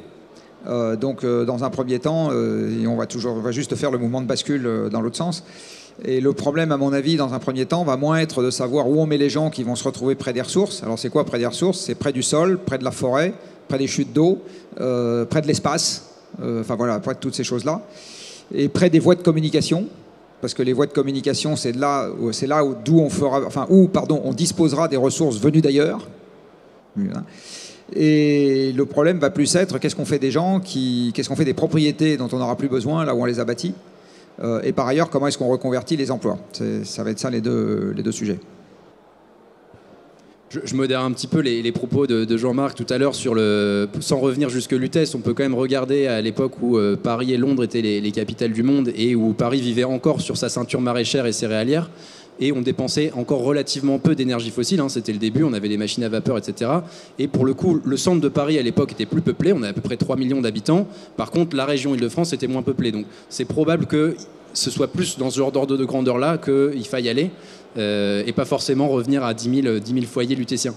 Dans un premier temps, on va juste faire le mouvement de bascule dans l'autre sens. Et le problème, à mon avis, dans un premier temps, va moins être de savoir où on met les gens qui vont se retrouver près des ressources. Alors c'est quoi près des ressources? C'est près du sol, près de la forêt, près des chutes d'eau, près de l'espace, enfin voilà, près de toutes ces choses-là. Et près des voies de communication, parce que les voies de communication, c'est là d'où on disposera des ressources venues d'ailleurs. Et le problème va plus être qu'est-ce qu'on fait des gens, qu'est-ce qu'on fait des propriétés dont on n'aura plus besoin là où on les a bâties, et par ailleurs comment est-ce qu'on reconvertit les emplois. Ça va être ça les deux sujets. Je modère un petit peu les propos de Jean-Marc tout à l'heure sans revenir jusque Lutèce. On peut quand même regarder à l'époque où Paris et Londres étaient les capitales du monde et où Paris vivait encore sur sa ceinture maraîchère et céréalière. Et on dépensait encore relativement peu d'énergie fossile, hein. C'était le début, on avait des machines à vapeur, etc. Et pour le coup, le centre de Paris à l'époque était plus peuplé, on avait à peu près 3 millions d'habitants. Par contre, la région Île-de-France était moins peuplée. Donc c'est probable que ce soit plus dans ce genre d'ordre de grandeur-là qu'il faille aller, et pas forcément revenir à 10 000 foyers lutétiens.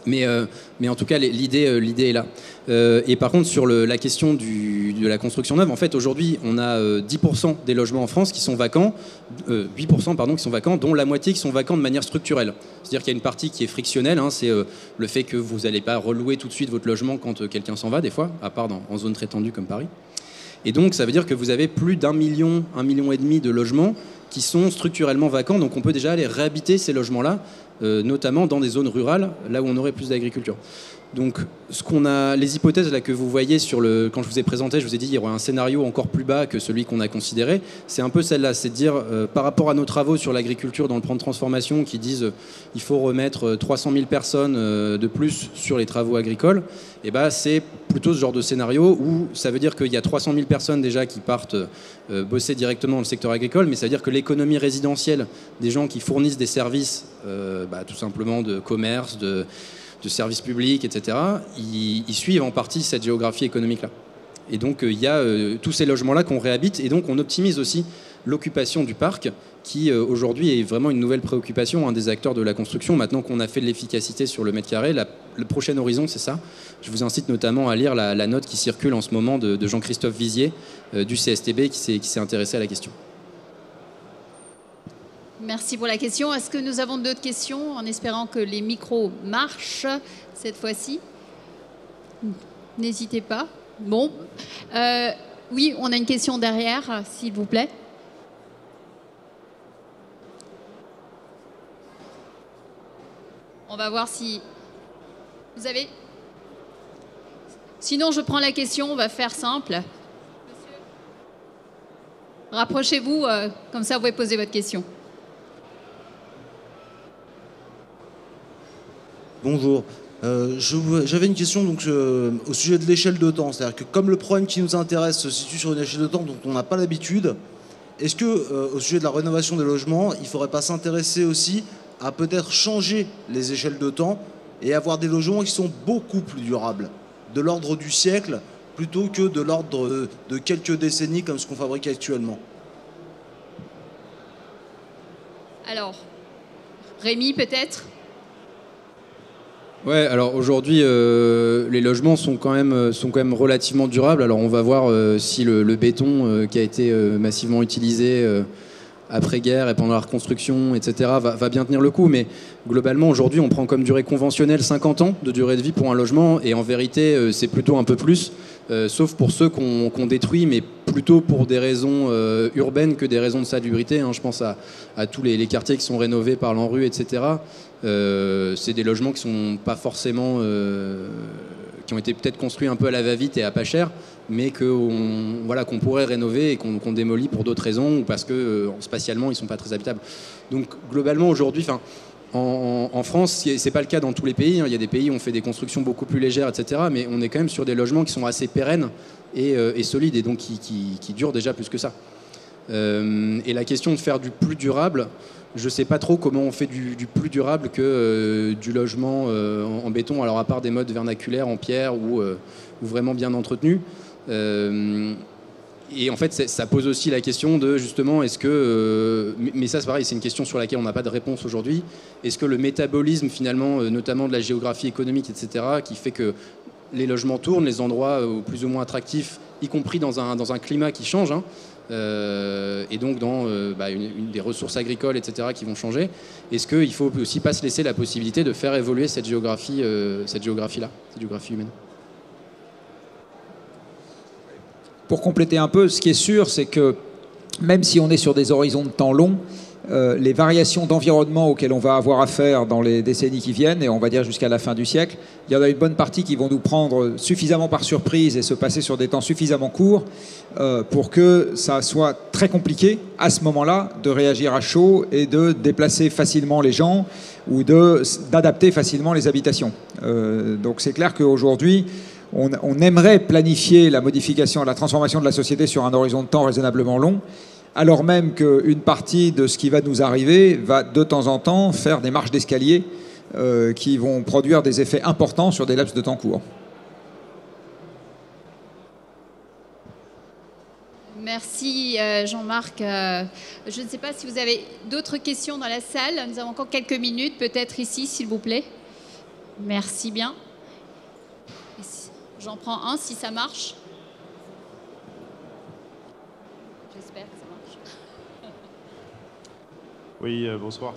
Mais en tout cas, l'idée est là. Et par contre, sur la question de la construction neuve, en fait, aujourd'hui, on a 10% des logements en France qui sont vacants, 8% pardon, qui sont vacants, dont la moitié qui sont vacants de manière structurelle. C'est-à-dire qu'il y a une partie qui est frictionnelle, hein, c'est le fait que vous n'allez pas relouer tout de suite votre logement quand quelqu'un s'en va, des fois, à part en zone très tendue comme Paris. Et donc, ça veut dire que vous avez plus d'1 million, 1,5 million de logements qui sont structurellement vacants. Donc, on peut déjà aller réhabiter ces logements-là, notamment dans des zones rurales, là où on aurait plus d'agriculture. Donc, les hypothèses là, que vous voyez quand je vous ai présenté, je vous ai dit qu'il y aurait un scénario encore plus bas que celui qu'on a considéré. C'est un peu celle-là, c'est de dire, par rapport à nos travaux sur l'agriculture dans le plan de transformation qui disent qu'il faut remettre 300 000 personnes de plus sur les travaux agricoles, et ben, c'est plutôt ce genre de scénario où ça veut dire qu'il y a 300 000 personnes déjà qui partent bosser directement dans le secteur agricole, mais ça veut dire que l'économie résidentielle des gens qui fournissent des services, tout simplement de commerce, de services publics, etc., ils suivent en partie cette géographie économique-là. Et donc, il y a tous ces logements-là qu'on réhabite, et donc on optimise aussi l'occupation du parc, qui aujourd'hui est vraiment une nouvelle préoccupation des acteurs de la construction. Maintenant qu'on a fait de l'efficacité sur le mètre carré, le prochain horizon, c'est ça. Je vous incite notamment à lire la note qui circule en ce moment de Jean-Christophe Vizier, du CSTB, qui s'est intéressé à la question. Merci pour la question. Est-ce que nous avons d'autres questions, en espérant que les micros marchent cette fois-ci? N'hésitez pas. Bon. Oui, on a une question derrière, s'il vous plaît. On va voir si... Vous avez... Sinon, je prends la question, on va faire simple. Monsieur, rapprochez-vous, comme ça vous pouvez poser votre question. Bonjour. J'avais une question donc, au sujet de l'échelle de temps. C'est-à-dire que comme le problème qui nous intéresse se situe sur une échelle de temps dont on n'a pas l'habitude, est-ce que au sujet de la rénovation des logements, il ne faudrait pas s'intéresser aussi à peut-être changer les échelles de temps et avoir des logements qui sont beaucoup plus durables, de l'ordre du siècle, plutôt que de l'ordre de quelques décennies comme ce qu'on fabrique actuellement? Alors, Rémi peut-être? Ouais, alors aujourd'hui, les logements sont quand même relativement durables. Alors on va voir si le béton qui a été massivement utilisé après-guerre et pendant la reconstruction, etc., va bien tenir le coup. Mais globalement, aujourd'hui, on prend comme durée conventionnelle 50 ans de durée de vie pour un logement. Et en vérité, c'est plutôt un peu plus, sauf pour ceux qu'on détruit, mais plutôt pour des raisons urbaines que des raisons de salubrité. Hein. Je pense à tous les quartiers qui sont rénovés par l'ANRU, etc., c'est des logements qui sont pas forcément qui ont été peut-être construits un peu à la va-vite et à pas cher, mais qu'on pourrait rénover et qu'on démolit pour d'autres raisons ou parce que spatialement ils sont pas très habitables. Donc globalement aujourd'hui, en France, c'est pas le cas dans tous les pays. Il y a des pays où on fait des constructions beaucoup plus légères, etc. Mais on est quand même sur des logements qui sont assez pérennes et solides et donc qui durent déjà plus que ça. Et la question de faire du plus durable, je ne sais pas trop comment on fait du plus durable que du logement en béton, alors à part des modes vernaculaires en pierre ou vraiment bien entretenus. Et en fait, ça pose aussi la question de justement, est-ce que, mais ça c'est pareil, c'est une question sur laquelle on n'a pas de réponse aujourd'hui, est-ce que le métabolisme finalement, notamment de la géographie économique, etc., qui fait que les logements tournent, les endroits plus ou moins attractifs, y compris dans un climat qui change, hein, et donc dans des ressources agricoles, etc., qui vont changer, est-ce qu'il ne faut aussi pas se laisser la possibilité de faire évoluer cette géographie-là, cette géographie humaine? Pour compléter un peu, ce qui est sûr, c'est que même si on est sur des horizons de temps longs, les variations d'environnement auxquelles on va avoir affaire dans les décennies qui viennent, et on va dire jusqu'à la fin du siècle, il y en a une bonne partie qui vont nous prendre suffisamment par surprise et se passer sur des temps suffisamment courts pour que ça soit très compliqué à ce moment-là de réagir à chaud et de déplacer facilement les gens ou d'adapter facilement les habitations. Donc c'est clair qu'aujourd'hui, on aimerait planifier la modification, la transformation de la société sur un horizon de temps raisonnablement long, alors même qu'une partie de ce qui va nous arriver va de temps en temps faire des marches d'escalier qui vont produire des effets importants sur des laps de temps courts. Merci Jean-Marc. Je ne sais pas si vous avez d'autres questions dans la salle. Nous avons encore quelques minutes, peut-être ici, s'il vous plaît. Merci bien. J'en prends un si ça marche. J'espère que ça marche. Oui, bonsoir.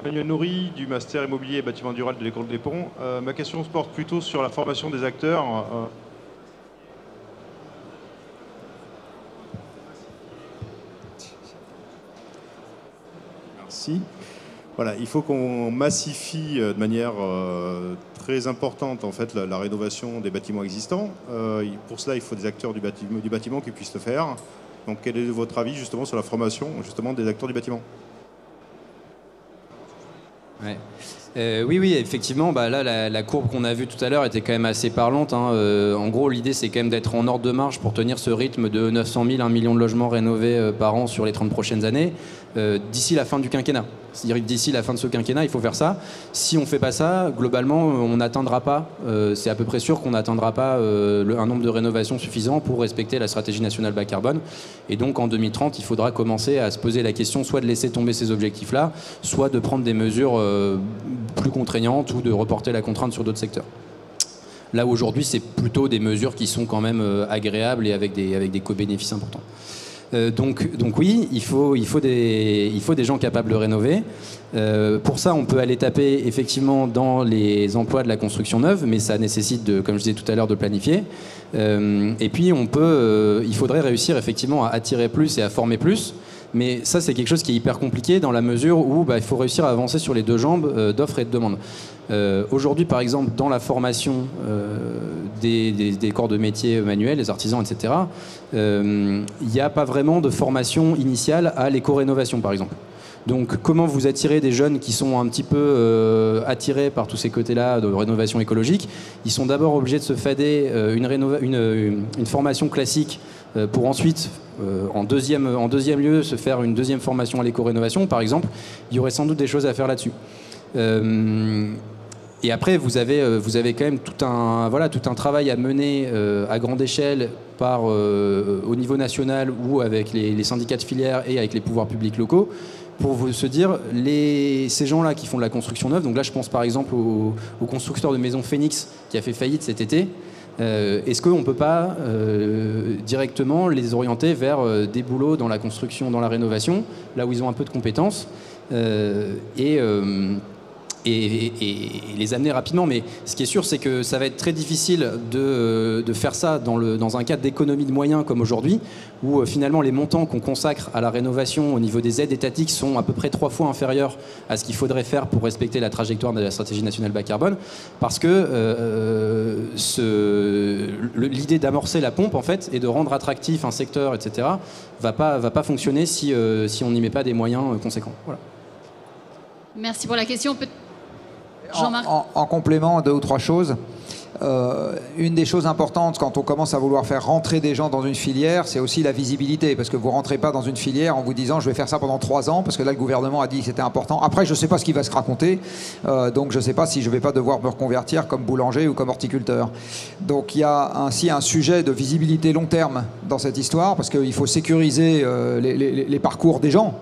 Emmanuel Nourri du Master Immobilier et Bâtiment Durable de l'École des Ponts. Ma question se porte plutôt sur la formation des acteurs. Merci. Voilà, il faut qu'on massifie de manière très importante en fait, la rénovation des bâtiments existants. Pour cela, il faut des acteurs du bâtiment qui puissent le faire. Donc, quel est votre avis justement sur la formation justement, des acteurs du bâtiment? Ouais. Oui, effectivement, là, la courbe qu'on a vue tout à l'heure était quand même assez parlante, hein. En gros, l'idée, c'est quand même d'être en ordre de marche pour tenir ce rythme de 900 000, 1 million de logements rénovés par an sur les 30 prochaines années, d'ici la fin du quinquennat. C'est-à-dire que d'ici la fin de ce quinquennat, il faut faire ça. Si on ne fait pas ça, globalement, on n'atteindra pas, c'est à peu près sûr qu'on n'atteindra pas un nombre de rénovations suffisant pour respecter la stratégie nationale bas carbone. Et donc, en 2030, il faudra commencer à se poser la question soit de laisser tomber ces objectifs-là, soit de prendre des mesures plus contraignantes ou de reporter la contrainte sur d'autres secteurs. Là où aujourd'hui, c'est plutôt des mesures qui sont quand même agréables et avec des co-bénéfices importants. Donc oui, il faut des gens capables de rénover. Pour ça, on peut aller taper effectivement dans les emplois de la construction neuve, mais ça nécessite, comme je disais tout à l'heure, de planifier. Et puis, il faudrait réussir effectivement à attirer plus et à former plus. Mais ça, c'est quelque chose qui est hyper compliqué dans la mesure où il faut réussir à avancer sur les deux jambes d'offres et de demande. Aujourd'hui, par exemple, dans la formation des corps de métier manuels, les artisans, etc., il n'y a pas vraiment de formation initiale à l'éco-rénovation, par exemple. Donc, comment vous attirez des jeunes qui sont un petit peu attirés par tous ces côtés-là de rénovation écologique? Ils sont d'abord obligés de se fader une formation classique pour ensuite, en deuxième lieu, se faire une deuxième formation à l'éco-rénovation, par exemple. Il y aurait sans doute des choses à faire là-dessus. Et après, vous avez quand même tout un travail à mener à grande échelle au niveau national ou avec les syndicats de filière et avec les pouvoirs publics locaux pour se dire, ces gens-là qui font de la construction neuve, donc là je pense par exemple au constructeur de maison Phoenix qui a fait faillite cet été, est-ce qu'on ne peut pas directement les orienter vers des boulots dans la construction, dans la rénovation, là où ils ont un peu de compétences, et les amener rapidement. Mais ce qui est sûr, c'est que ça va être très difficile de faire ça dans un cadre d'économie de moyens comme aujourd'hui, où finalement les montants qu'on consacre à la rénovation au niveau des aides étatiques sont à peu près 3 fois inférieurs à ce qu'il faudrait faire pour respecter la trajectoire de la stratégie nationale bas carbone, parce que l'idée d'amorcer la pompe en fait et de rendre attractif un secteur, etc., va pas fonctionner si on n'y met pas des moyens conséquents. Voilà. Merci pour la question. Jean-Marc. En complément, 2 ou 3 choses. Une des choses importantes quand on commence à vouloir faire rentrer des gens dans une filière, c'est aussi la visibilité, parce que vous ne rentrez pas dans une filière en vous disant je vais faire ça pendant 3 ans, parce que là le gouvernement a dit que c'était important. Après, je ne sais pas ce qui va se raconter, donc je ne sais pas si je ne vais pas devoir me reconvertir comme boulanger ou comme horticulteur. Donc il y a ainsi un sujet de visibilité long terme dans cette histoire, parce qu'il faut sécuriser les parcours des gens.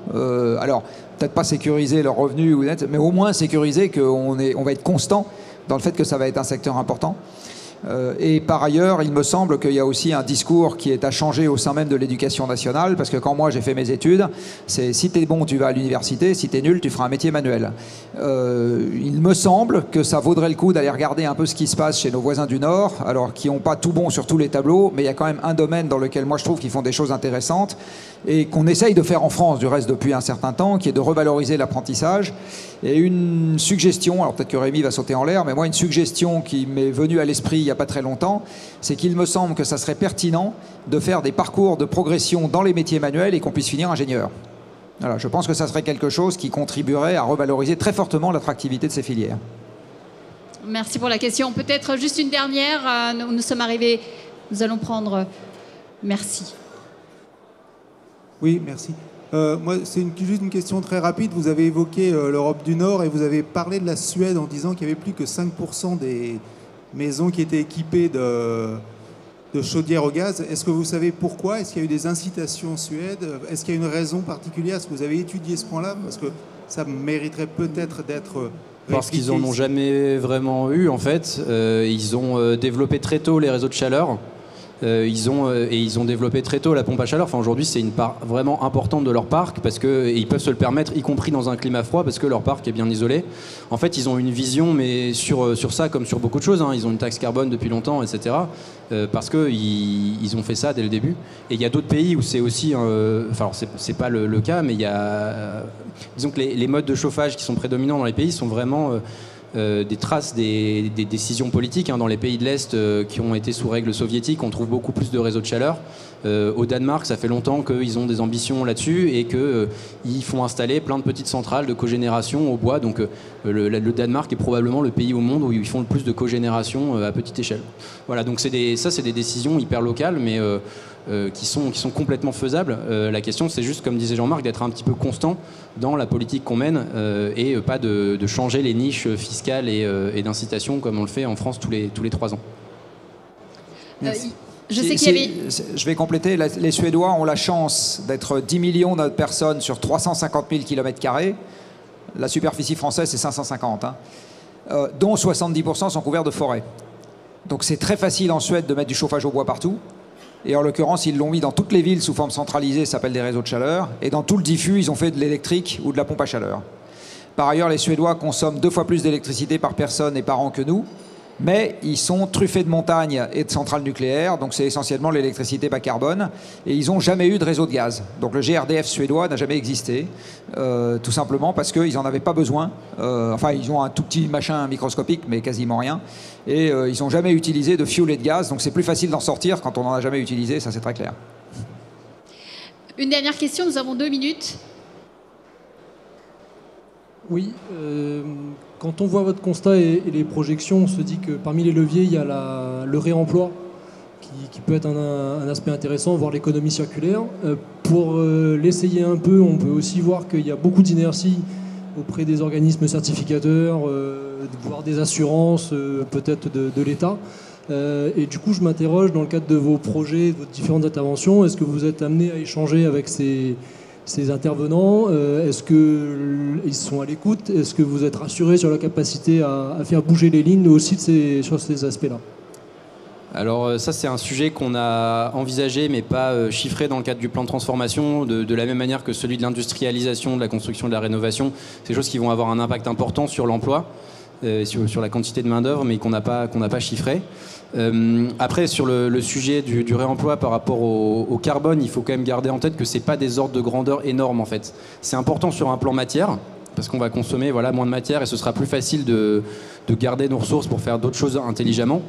Alors, peut-être pas sécuriser leurs revenus, mais au moins sécuriser qu'on va être constant dans le fait que ça va être un secteur important. Et par ailleurs, il me semble qu'il y a aussi un discours qui est à changer au sein même de l'éducation nationale, parce que quand moi j'ai fait mes études, c'est si t'es bon, tu vas à l'université, si t'es nul, tu feras un métier manuel. Il me semble que ça vaudrait le coup d'aller regarder un peu ce qui se passe chez nos voisins du Nord, alors qui n'ont pas tout bon sur tous les tableaux, mais il y a quand même un domaine dans lequel moi je trouve qu'ils font des choses intéressantes, et qu'on essaye de faire en France du reste depuis un certain temps, qui est de revaloriser l'apprentissage. Et une suggestion, alors peut-être que Rémi va sauter en l'air, mais moi une suggestion qui m'est venue à l'esprit il n'y a pas très longtemps, c'est qu'il me semble que ça serait pertinent de faire des parcours de progression dans les métiers manuels et qu'on puisse finir ingénieur. Voilà, je pense que ça serait quelque chose qui contribuerait à revaloriser très fortement l'attractivité de ces filières. Merci pour la question. Peut-être juste une dernière. Nous sommes arrivés, nous allons prendre... Merci. Oui, merci. Moi, c'est juste une question très rapide. Vous avez évoqué l'Europe du Nord et vous avez parlé de la Suède en disant qu'il n'y avait plus que 5% des maisons qui étaient équipées de chaudières au gaz. Est-ce que vous savez pourquoi? Est-ce qu'il y a eu des incitations en Suède? Est-ce qu'il y a une raison particulière? Est-ce que vous avez étudié ce point-là? Parce que ça mériterait peut-être d'être... Parce qu'ils n'en ont jamais vraiment eu, en fait. Ils ont développé très tôt les réseaux de chaleur. Ils ont développé très tôt la pompe à chaleur. Enfin, aujourd'hui, c'est une part vraiment importante de leur parc parce qu'ils peuvent se le permettre, y compris dans un climat froid, parce que leur parc est bien isolé. En fait, ils ont une vision, mais sur ça, comme sur beaucoup de choses, hein, ils ont une taxe carbone depuis longtemps, etc. Parce qu'ils ont fait ça dès le début. Et il y a d'autres pays où c'est aussi... Enfin, c'est pas le cas, mais il y a... disons que les modes de chauffage qui sont prédominants dans les pays sont vraiment... des traces des décisions politiques hein, dans les pays de l'Est qui ont été sous règle soviétique. On trouve beaucoup plus de réseaux de chaleur. Au Danemark, ça fait longtemps qu'ils ont des ambitions là-dessus et qu'ils font installer plein de petites centrales de cogénération au bois. Donc le Danemark est probablement le pays au monde où ils font le plus de cogénération à petite échelle. Voilà, donc c'est des décisions hyper locales, mais qui sont complètement faisables. La question, c'est juste, comme disait Jean-Marc, d'être un petit peu constant dans la politique qu'on mène et pas de changer les niches fiscales et d'incitation comme on le fait en France tous les 3 ans. Je sais qu'il y avait... Je vais compléter. Les Suédois ont la chance d'être 10 millions de personnes sur 350 000 km². La superficie française, c'est 550, hein, dont 70% sont couverts de forêts. Donc c'est très facile en Suède de mettre du chauffage au bois partout. Et en l'occurrence, ils l'ont mis dans toutes les villes sous forme centralisée, ça s'appelle des réseaux de chaleur. Et dans tout le diffus, ils ont fait de l'électrique ou de la pompe à chaleur. Par ailleurs, les Suédois consomment 2 fois plus d'électricité par personne et par an que nous. Mais ils sont truffés de montagnes et de centrales nucléaires, donc c'est essentiellement l'électricité bas carbone, et ils n'ont jamais eu de réseau de gaz. Donc le GRDF suédois n'a jamais existé, tout simplement parce qu'ils n'en avaient pas besoin. Enfin, ils ont un tout petit machin microscopique, mais quasiment rien, et ils n'ont jamais utilisé de fioul et de gaz, donc c'est plus facile d'en sortir quand on n'en a jamais utilisé, ça c'est très clair. Une dernière question, nous avons 2 minutes. Oui, quand on voit votre constat et les projections, on se dit que parmi les leviers, il y a le réemploi qui peut être un aspect intéressant, voire l'économie circulaire. Pour l'essayer un peu, on peut aussi voir qu'il y a beaucoup d'inertie auprès des organismes certificateurs, voire des assurances, peut-être de l'État. Et du coup, je m'interroge dans le cadre de vos projets, de vos différentes interventions, est-ce que vous êtes amené à échanger avec ces intervenants? Est-ce qu'ils sont à l'écoute? Est-ce que vous êtes rassuré sur la capacité à faire bouger les lignes aussi sur ces aspects-là? Alors ça, c'est un sujet qu'on a envisagé mais pas chiffré dans le cadre du plan de transformation, de la même manière que celui de l'industrialisation, de la construction, de la rénovation. C'est des choses qui vont avoir un impact important sur l'emploi, sur la quantité de main-d'œuvre, mais qu'on n'a pas chiffré. Après, sur le sujet du réemploi par rapport au carbone, il faut quand même garder en tête que ce n'est pas des ordres de grandeur énormes en fait. C'est important sur un plan matière, parce qu'on va consommer moins de matière et ce sera plus facile de garder nos ressources pour faire d'autres choses intelligemment.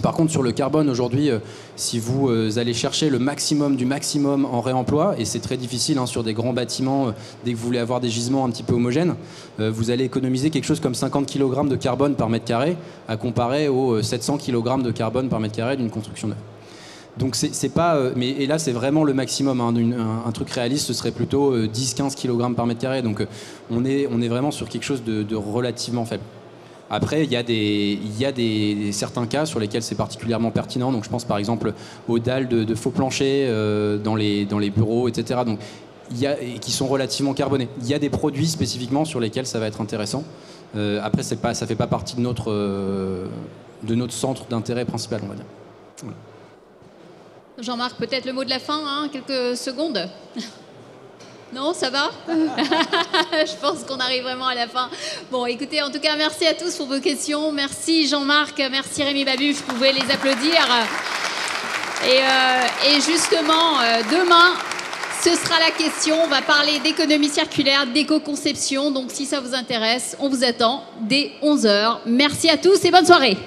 Par contre, sur le carbone, aujourd'hui, si vous allez chercher le maximum du maximum en réemploi, et c'est très difficile hein, sur des grands bâtiments, dès que vous voulez avoir des gisements un petit peu homogènes, vous allez économiser quelque chose comme 50 kg de carbone par mètre carré, à comparer aux 700 kg de carbone par mètre carré d'une construction neuve. Donc c'est pas, et là c'est vraiment le maximum, hein, un truc réaliste ce serait plutôt 10-15 kg par mètre carré, donc on est vraiment sur quelque chose de relativement faible. Après, il y a certains cas sur lesquels c'est particulièrement pertinent. Donc, je pense par exemple aux dalles de faux planchers dans les bureaux, etc. Donc, qui sont relativement carbonés. Il y a des produits spécifiquement sur lesquels ça va être intéressant. Après, ça ne fait pas partie de notre centre d'intérêt principal, on va dire. Voilà. Jean-Marc, peut-être le mot de la fin, hein, quelques secondes. Non, ça va? Je pense qu'on arrive vraiment à la fin. Bon, écoutez, en tout cas, merci à tous pour vos questions. Merci Jean-Marc, merci Rémi Babuche, vous pouvez les applaudir. Et justement, demain, ce sera la question. On va parler d'économie circulaire, d'éco-conception. Donc, si ça vous intéresse, on vous attend dès 11h. Merci à tous et bonne soirée.